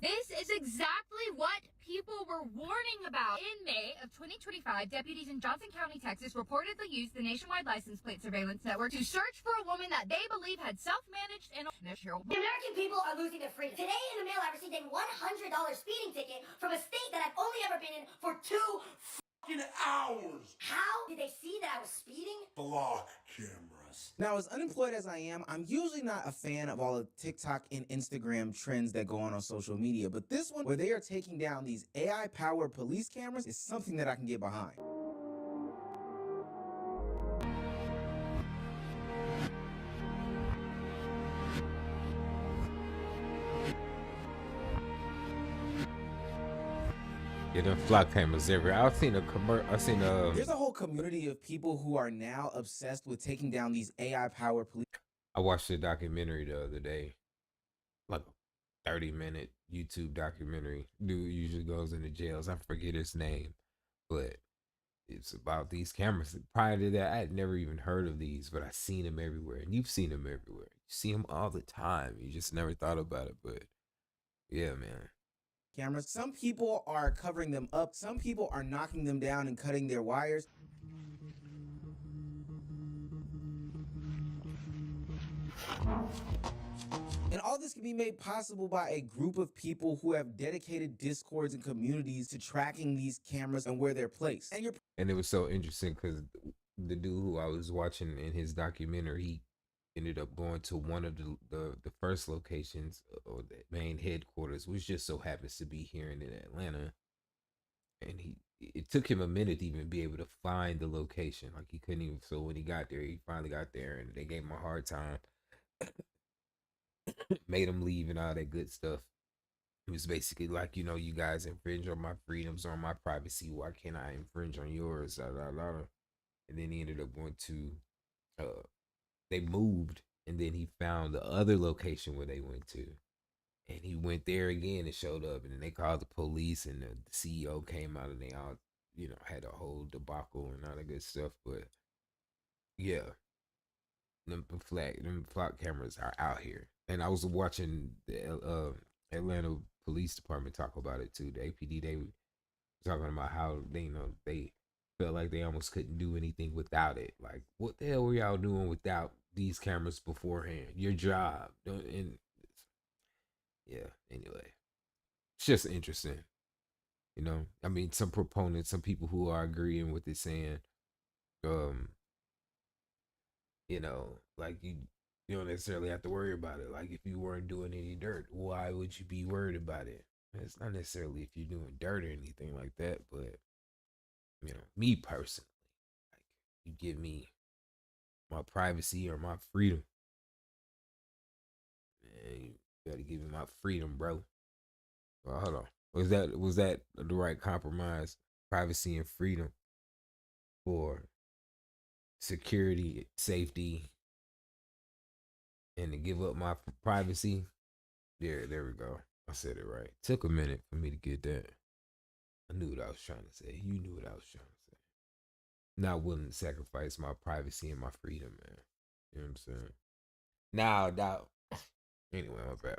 This is exactly what people were warning about. In May of 2025, deputies in Johnson County, Texas, reportedly used the nationwide license plate surveillance network to search for a woman that they believe had self-managed and...
The American people are losing their freedom. Today in the mail, I received a $100 speeding ticket from a state that I've only ever been in for 2 fucking hours. How did they see that I was speeding? Block cameras.
Now, as unemployed as I am, I'm usually not a fan of all the TikTok and Instagram trends that go on social media, but this one, where they are taking down these AI-powered police cameras, is something that I can get behind.
Yeah, them flock cameras everywhere. I've seen
There's a whole community of people who are now obsessed with taking down these AI-powered police.
I watched a documentary the other day, like a 30-minute YouTube documentary. Dude usually goes into jails. I forget his name, but it's about these cameras. Prior to that, I had never even heard of these, but I seen them everywhere. And you've seen them everywhere. You see them all the time. You just never thought about it, but yeah, man.
Cameras. Some people are covering them up. Some people are knocking them down and cutting their wires. And all this can be made possible by a group of people who have dedicated discords and communities to tracking these cameras and where they're placed.
And it was so interesting because the dude who I was watching in his documentary, he ended up going to one of the first locations or the main headquarters, which just so happens to be here in Atlanta. And it took him a minute to even be able to find the location. Like he couldn't even. So when he got there, he finally got there, and they gave him a hard time. Made him leave and all that good stuff. It was basically like, you guys infringe on my freedoms, on my privacy. Why can't I infringe on yours? Da, da, da, da. And then he ended up going to, they moved, and then he found the other location where they went to. And he went there again and showed up, and then they called the police, and the CEO came out, and they all, had a whole debacle and all that good stuff. But yeah, them flock cameras are out here. And I was watching the Atlanta Police Department talk about it too. The APD, they were talking about how they felt like they almost couldn't do anything without it. Like, what the hell were y'all doing without these cameras beforehand? Your job. And yeah, anyway, it's just interesting. I mean, some proponents, some people who are agreeing with it, saying, like you don't necessarily have to worry about it. Like, if you weren't doing any dirt, why would you be worried about it? It's not necessarily if you're doing dirt or anything like that, but me personally, like, you give me my privacy or my freedom, man, you gotta give me my freedom, bro. Well, hold on. Was that the right compromise? Privacy and freedom for security, safety, and to give up my privacy. There we go. I said it right. Took a minute for me to get that. I knew what I was trying to say. You knew what I was trying to say. Not willing to sacrifice my privacy and my freedom, man. You know what I'm saying? Now, doubt. Anyway, my bad.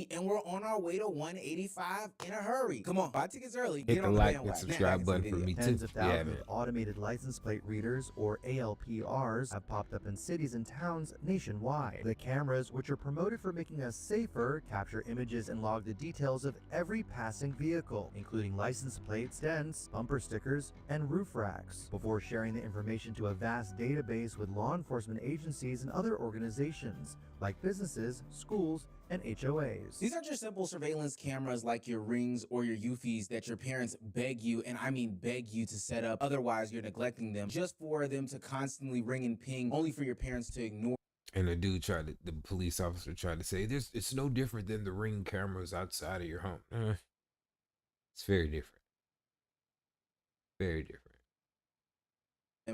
And we're on our way to 185 in a hurry. Come on, buy tickets early.
Hit
Get
the
on the
like and
bandwagon.
subscribe button for me too.
Tens of
Yeah,
thousands
man.
of automated license plate readers, or ALPRs, have popped up in cities and towns nationwide. The cameras, which are promoted for making us safer, capture images and log the details of every passing vehicle, including license plates, dents, bumper stickers, and roof racks, before sharing the information to a vast database with law enforcement agencies and other organizations, like businesses, schools, and HOAs.
These aren't your simple surveillance cameras like your Rings or your Eufys that your parents beg you, and I mean beg you, to set up. Otherwise, you're neglecting them just for them to constantly ring and ping, only for your parents to ignore.
And the police officer tried to say, it's no different than the Ring cameras outside of your home. It's very different. Very different.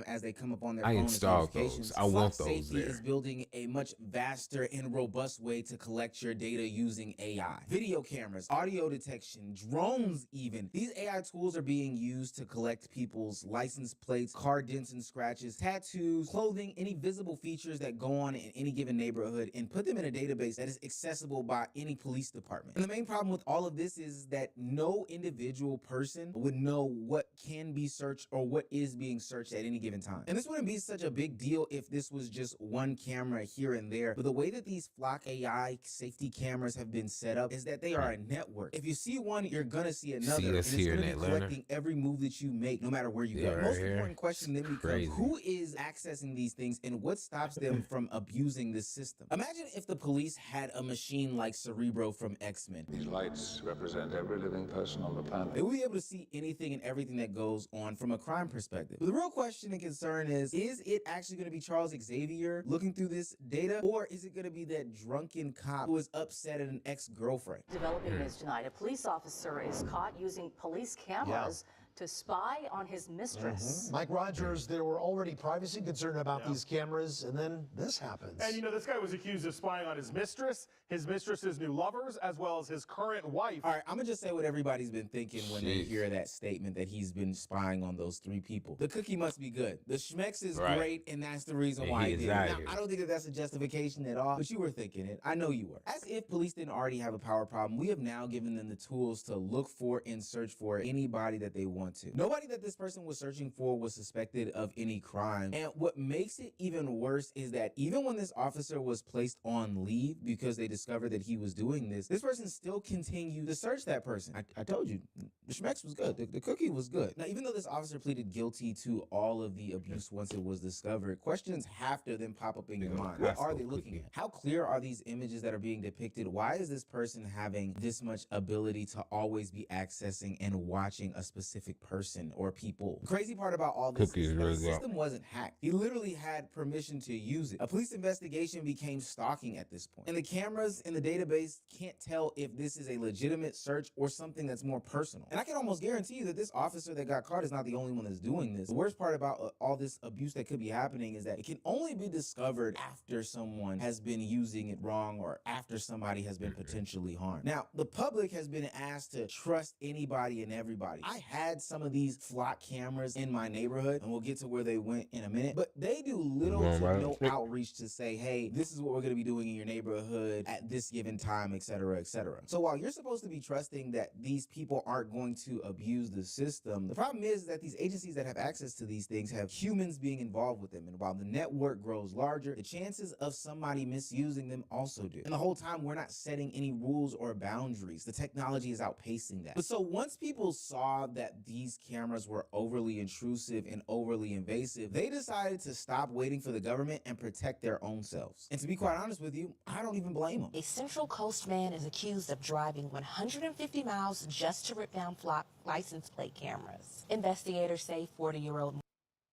As they come up on their
I
phone
installed
notifications.
those. I want
Fox
those
Safety
there.
is building a much vaster and robust way to collect your data using AI. Video cameras, audio detection, drones even. These AI tools are being used to collect people's license plates, car dents and scratches, tattoos, clothing, any visible features that go on in any given neighborhood, and put them in a database that is accessible by any police department. And the main problem with all of this is that no individual person would know what can be searched or what is being searched at any given time. And this wouldn't be such a big deal if this was just one camera here and there. But the way that these Flock AI safety cameras have been set up is that they are a network. If you see one, you're gonna see another.
See
and
us
it's
here
gonna
in
be
Atlanta.
collecting every move that you make, no matter where you
Yeah,
go.
right
Most
here.
important question then becomes,
Crazy.
who is accessing these things and what stops them from abusing this system? Imagine if the police had a machine like Cerebro from X-Men.
These lights represent every living person on the planet.
They will be able to see anything and everything that goes on from a crime perspective. But the real question and concern is it actually going to be Charles Xavier looking through this data, or is it going to be that drunken cop who is upset at an ex-girlfriend?
Developing news tonight. A police officer is caught using police cameras to spy on his mistress.
Mike Rogers, there were already privacy concerns about these cameras, and then this happens.
And you know, this guy was accused of spying on his mistress's new lovers, as well as his current wife.
All right, I'm going to just say what everybody's been thinking when they hear that statement that he's been spying on those three people. The cookie must be good. The schmex is great, and that's the reason why he did it. Now, I don't think that that's a justification at all, but you were thinking it. I know you were. As if police didn't already have a power problem, we have now given them the tools to look for and search for anybody that they want want to. Nobody that this person was searching for was suspected of any crime. And what makes it even worse is that even when this officer was placed on leave because they discovered that he was doing this person still continued to search that person. I told you, the schmex was good. The cookie was good. Now, even though this officer pleaded guilty to all of the abuse once it was discovered, questions have to then pop up in your mind. What are they looking at? How clear are these images that are being depicted? Why is this person having this much ability to always be accessing and watching a specific person or people? The crazy part about all this is that the system wasn't hacked. He literally had permission to use it. A police investigation became stalking at this point. And the cameras in the database can't tell if this is a legitimate search or something that's more personal. And I can almost guarantee you that this officer that got caught is not the only one that's doing this. The worst part about all this abuse that could be happening is that it can only be discovered after someone has been using it wrong or after somebody has been potentially harmed. Now, the public has been asked to trust anybody and everybody. I had some of these flock cameras in my neighborhood, and we'll get to where they went in a minute, but they do little to no outreach to say, hey, this is what we're going to be doing in your neighborhood at this given time, etc., etc. So while you're supposed to be trusting that these people aren't going to abuse the system, the problem is that these agencies that have access to these things have humans being involved with them. And while the network grows larger, the chances of somebody misusing them also do. And the whole time, we're not setting any rules or boundaries. The technology is outpacing that. But so once people saw that these cameras were overly intrusive and overly invasive, they decided to stop waiting for the government and protect their own selves. And to be quite honest with you, I don't even blame them.
A Central Coast man is accused of driving 150 miles just to rip down flock license plate cameras. Investigators say 40-year-old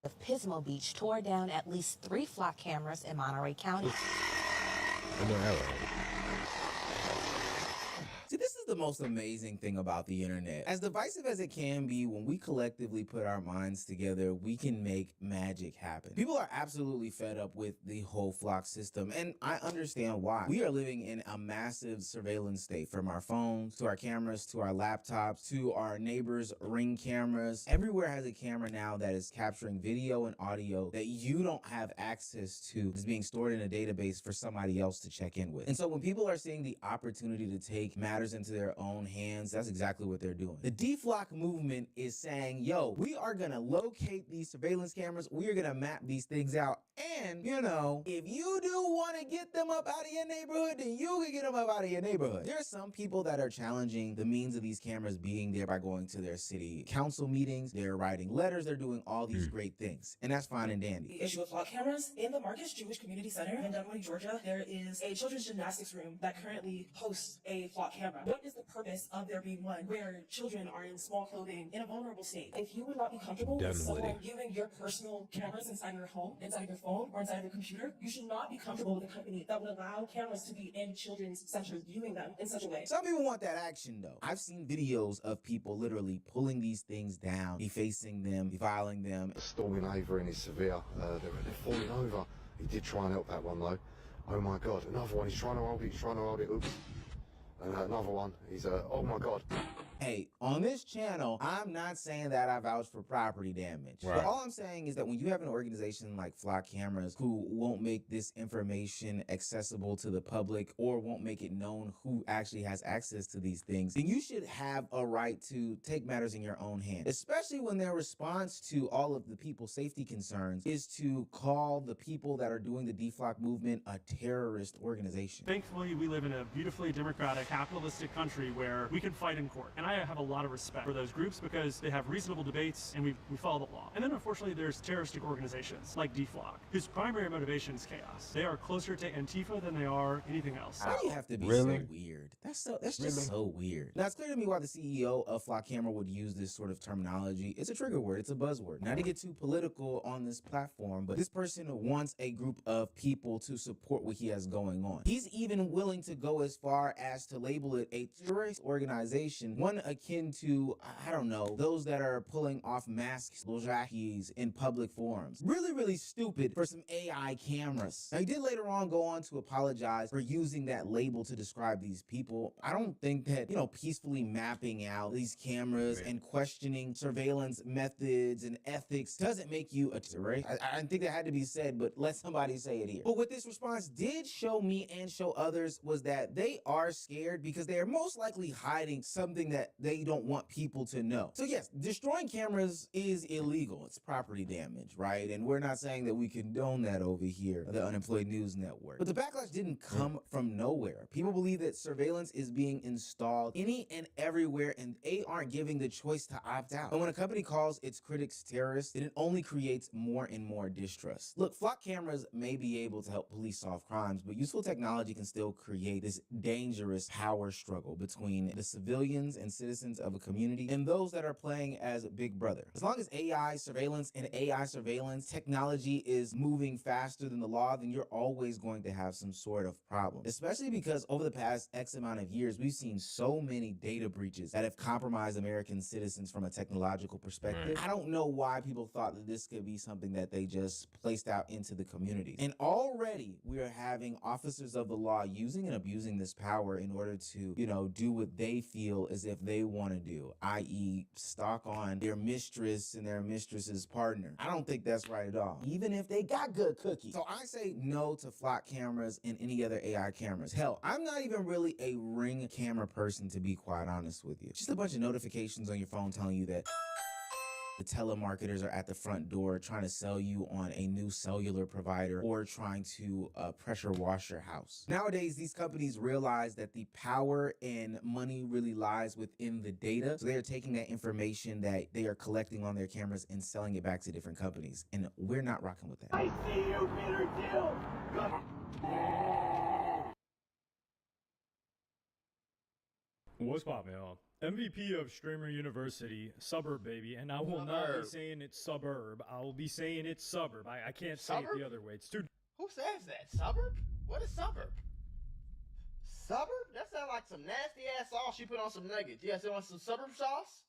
of Pismo Beach tore down at least 3 flock cameras in Monterey County.
See, this is the most amazing thing about the internet. As divisive as it can be, when we collectively put our minds together, we can make magic happen. People are absolutely fed up with the whole flock system, and I understand why. We are living in a massive surveillance state, from our phones, to our cameras, to our laptops, to our neighbors' Ring cameras. Everywhere has a camera now that is capturing video and audio that you don't have access to. It's being stored in a database for somebody else to check in with. And so when people are seeing the opportunity to take matters into their own hands, that's exactly what they're doing. The deflock movement is saying, yo, we are gonna locate these surveillance cameras, we are gonna map these things out, and, you know, if you do want to get them up out of your neighborhood, then you can get them up out of your neighborhood. There are some people that are challenging the means of these cameras being there by going to their city council meetings, they're writing letters, they're doing all these great things, and that's fine and dandy.
The issue of flock cameras in the Marcus Jewish Community Center in Dunwoody, Georgia, there is a children's gymnastics room that currently hosts a flock camera. What is the purpose of there being one where children are in small clothing in a vulnerable state? If you would not be comfortable with someone viewing your personal cameras inside your home, inside of your phone, or inside of your computer, you should not be comfortable with a company that would allow cameras to be in children's centers viewing them in such a way.
Some people want that action though. I've seen videos of people literally pulling these things down, defacing them, defiling them.
The storming over in is severe. They're falling over. He did try and help that one though. Oh my God, another one. He's trying to hold it, Oops. And another one. He's oh my God.
Hey, on this channel, I'm not saying that I vouch for property damage.
Right.
But all I'm saying is that when you have an organization like Flock Cameras who won't make this information accessible to the public or won't make it known who actually has access to these things, then you should have a right to take matters in your own hand, especially when their response to all of the people's safety concerns is to call the people that are doing the deflock movement a terrorist organization.
Thankfully, we live in a beautifully democratic, capitalistic country where we can fight in court. And I have a lot of respect for those groups because they have reasonable debates and we follow the law. And then unfortunately there's terroristic organizations like DFLOC, whose primary motivation is chaos. They are closer to Antifa than they are anything else.
Why do you have to be so weird? That's just so weird. Now it's clear to me why the CEO of Flock Camera would use this sort of terminology. It's a trigger word, it's a buzzword. Not to get too political on this platform, but this person wants a group of people to support what he has going on. He's even willing to go as far as to label it a terrorist organization, one akin to, I don't know, those that are pulling off masks, in public forums. Really, really stupid for some AI cameras. Now, he did later on go on to apologize for using that label to describe these people. I don't think that, peacefully mapping out these cameras and questioning surveillance methods and ethics doesn't make you a terrorist. I think that had to be said, but let somebody say it here. But what this response did show me and show others was that they are scared because they are most likely hiding something that that they don't want people to know. So yes, destroying cameras is illegal. It's property damage, right? And we're not saying that we condone that over here, the Unemployed News Network. But the backlash didn't come from nowhere. People believe that surveillance is being installed any and everywhere, and they aren't giving the choice to opt out. And when a company calls its critics terrorists, then it only creates more and more distrust. Look, flock cameras may be able to help police solve crimes, but useful technology can still create this dangerous power struggle between the civilians and citizens of a community and those that are playing as Big Brother. As long as AI surveillance technology is moving faster than the law, then you're always going to have some sort of problem, especially because over the past X amount of years, we've seen so many data breaches that have compromised American citizens from a technological perspective. I don't know why people thought that this could be something that they just placed out into the community. And already we are having officers of the law using and abusing this power in order to, do what they feel as if they want to do, i.e. stalk on their mistress and their mistress's partner. I don't think that's right at all, even if they got good cookies. So I say no to flock cameras and any other AI cameras. Hell, I'm not even really a Ring camera person, to be quite honest with you. Just a bunch of notifications on your phone telling you that the telemarketers are at the front door trying to sell you on a new cellular provider or trying to pressure wash your house. Nowadays, these companies realize that the power and money really lies within the data. So they are taking that information that they are collecting on their cameras and selling it back to different companies. And we're not rocking with that.
I see you, Peter Thiel.
What's poppin', y'all? MVP of Streamer University, Suburb baby, and I will not be saying it's suburb. I will be saying it's suburb. I can't say it the other way. It's too.
Who says that? Suburb? What is suburb? Suburb? That sounds like some nasty ass sauce you put on some nuggets. You guys want some suburb sauce?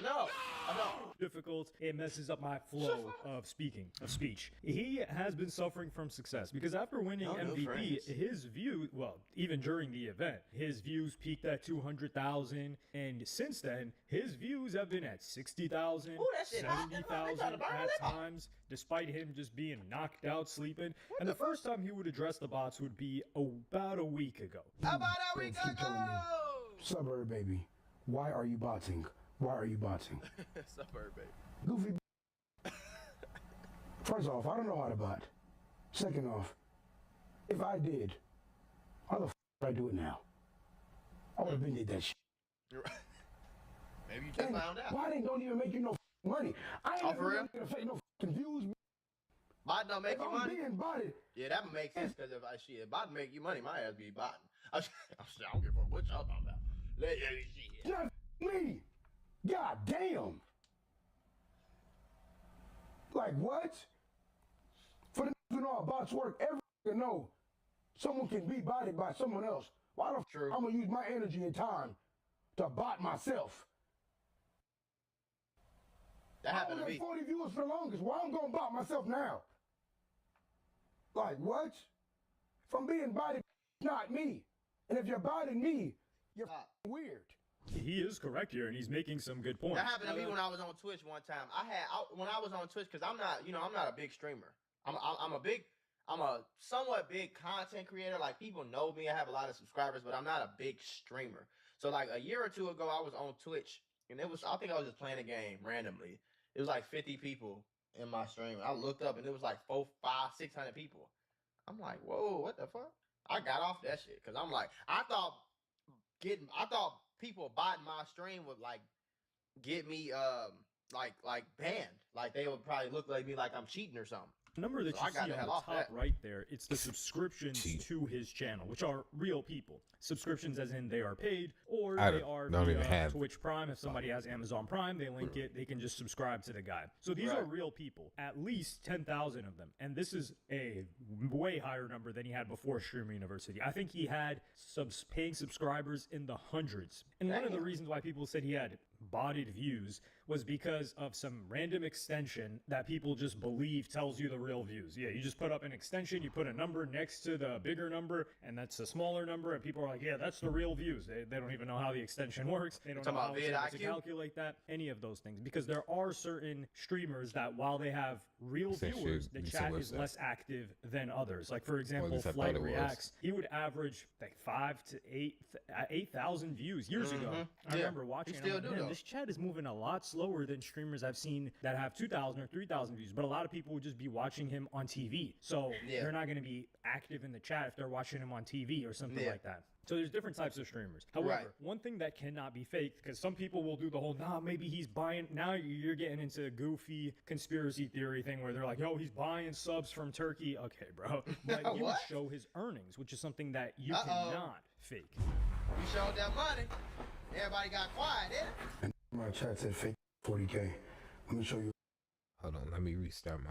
No, I don't.
Difficult. It messes up my flow of speech. He has been suffering from success because after winning MVP, his view, even during the event, his views peaked at 200,000, and since then, his views have been at 60,000, 70,000 at times, despite him just being knocked out sleeping. And the first time he would address the bots would be about a week ago.
About a week ago!
Suburb baby, why are you botting? Why are you botting?
Suburb baby.
Goofy. First off, I don't know how to bot. Second off, if I did, how the f would I do it now? I would have been did that shit.
Maybe you just found out.
Why they don't even make you no money? I ain't
for real?
gonna say no views.
Bot don't make
if
you
I'm
money?
being botted.
Yeah, that would make sense, because if bot make you money, my ass be botting. I don't give a fuck what y'all talking about.
Just me. God damn. Like what? For the who know how bots work, everyone know someone can be botted by someone else. Why the f I'm gonna use my energy and time to bot myself?
That happened to me.
40 viewers for the longest. Why I'm gonna bot myself now? Like what? If I'm being botted, not me. And if you're botting me, you're weird.
He is correct here, and he's making some good points.
That happened to me when I was on Twitch one time. When I was on Twitch, because I'm not a big streamer. I'm a somewhat big content creator. Like, people know me. I have a lot of subscribers, but I'm not a big streamer. So like a year or two ago, I was on Twitch, and I think I was just playing a game randomly. It was like 50 people in my stream. I looked up, and it was like 400, 500, 600 people. I'm like, whoa, what the fuck? I got off that shit because I'm like, I thought people botting my stream would like get me like banned. Like, they would probably look at me like I'm cheating or something.
The number that you see on the top right there, it's the subscriptions to his channel, which are real people. Subscriptions as in they are paid, or they are via Twitch Prime. If somebody has Amazon Prime, they link it, they can just subscribe to the guy. So these are real people, at least 10,000 of them. And this is a way higher number than he had before Streamer University. I think he had paying subscribers in the hundreds. And one of the reasons why people said he had botted views was because of some random extension that people just believe tells you the real views. Yeah, you just put up an extension, you put a number next to the bigger number, and that's a smaller number, and people are like, yeah, that's the real views. They don't even know how the extension works. They don't know how to calculate that, any of those things. Because there are certain streamers that while they have real viewers, the chat is less active than others. Like, for example, Flight Reacts, he would average like 5,000 to 8,000 views years ago. I remember watching it. And man, this chat is moving a lot slower than streamers I've seen that have 2,000 or 3,000 views. But a lot of people would just be watching him on TV. So they're not going to be active in the chat if they're watching him on TV or something like that. So there's different types of streamers. However, one thing that cannot be faked, because some people will do the whole, maybe he's buying, now you're getting into a goofy conspiracy theory thing where they're like, yo, he's buying subs from Turkey. Okay, bro. But he would show his earnings, which is something that you cannot fake.
You showed that money. Everybody got quiet,
My chat said fake 40K. Let me show you.
Hold on, let me restart my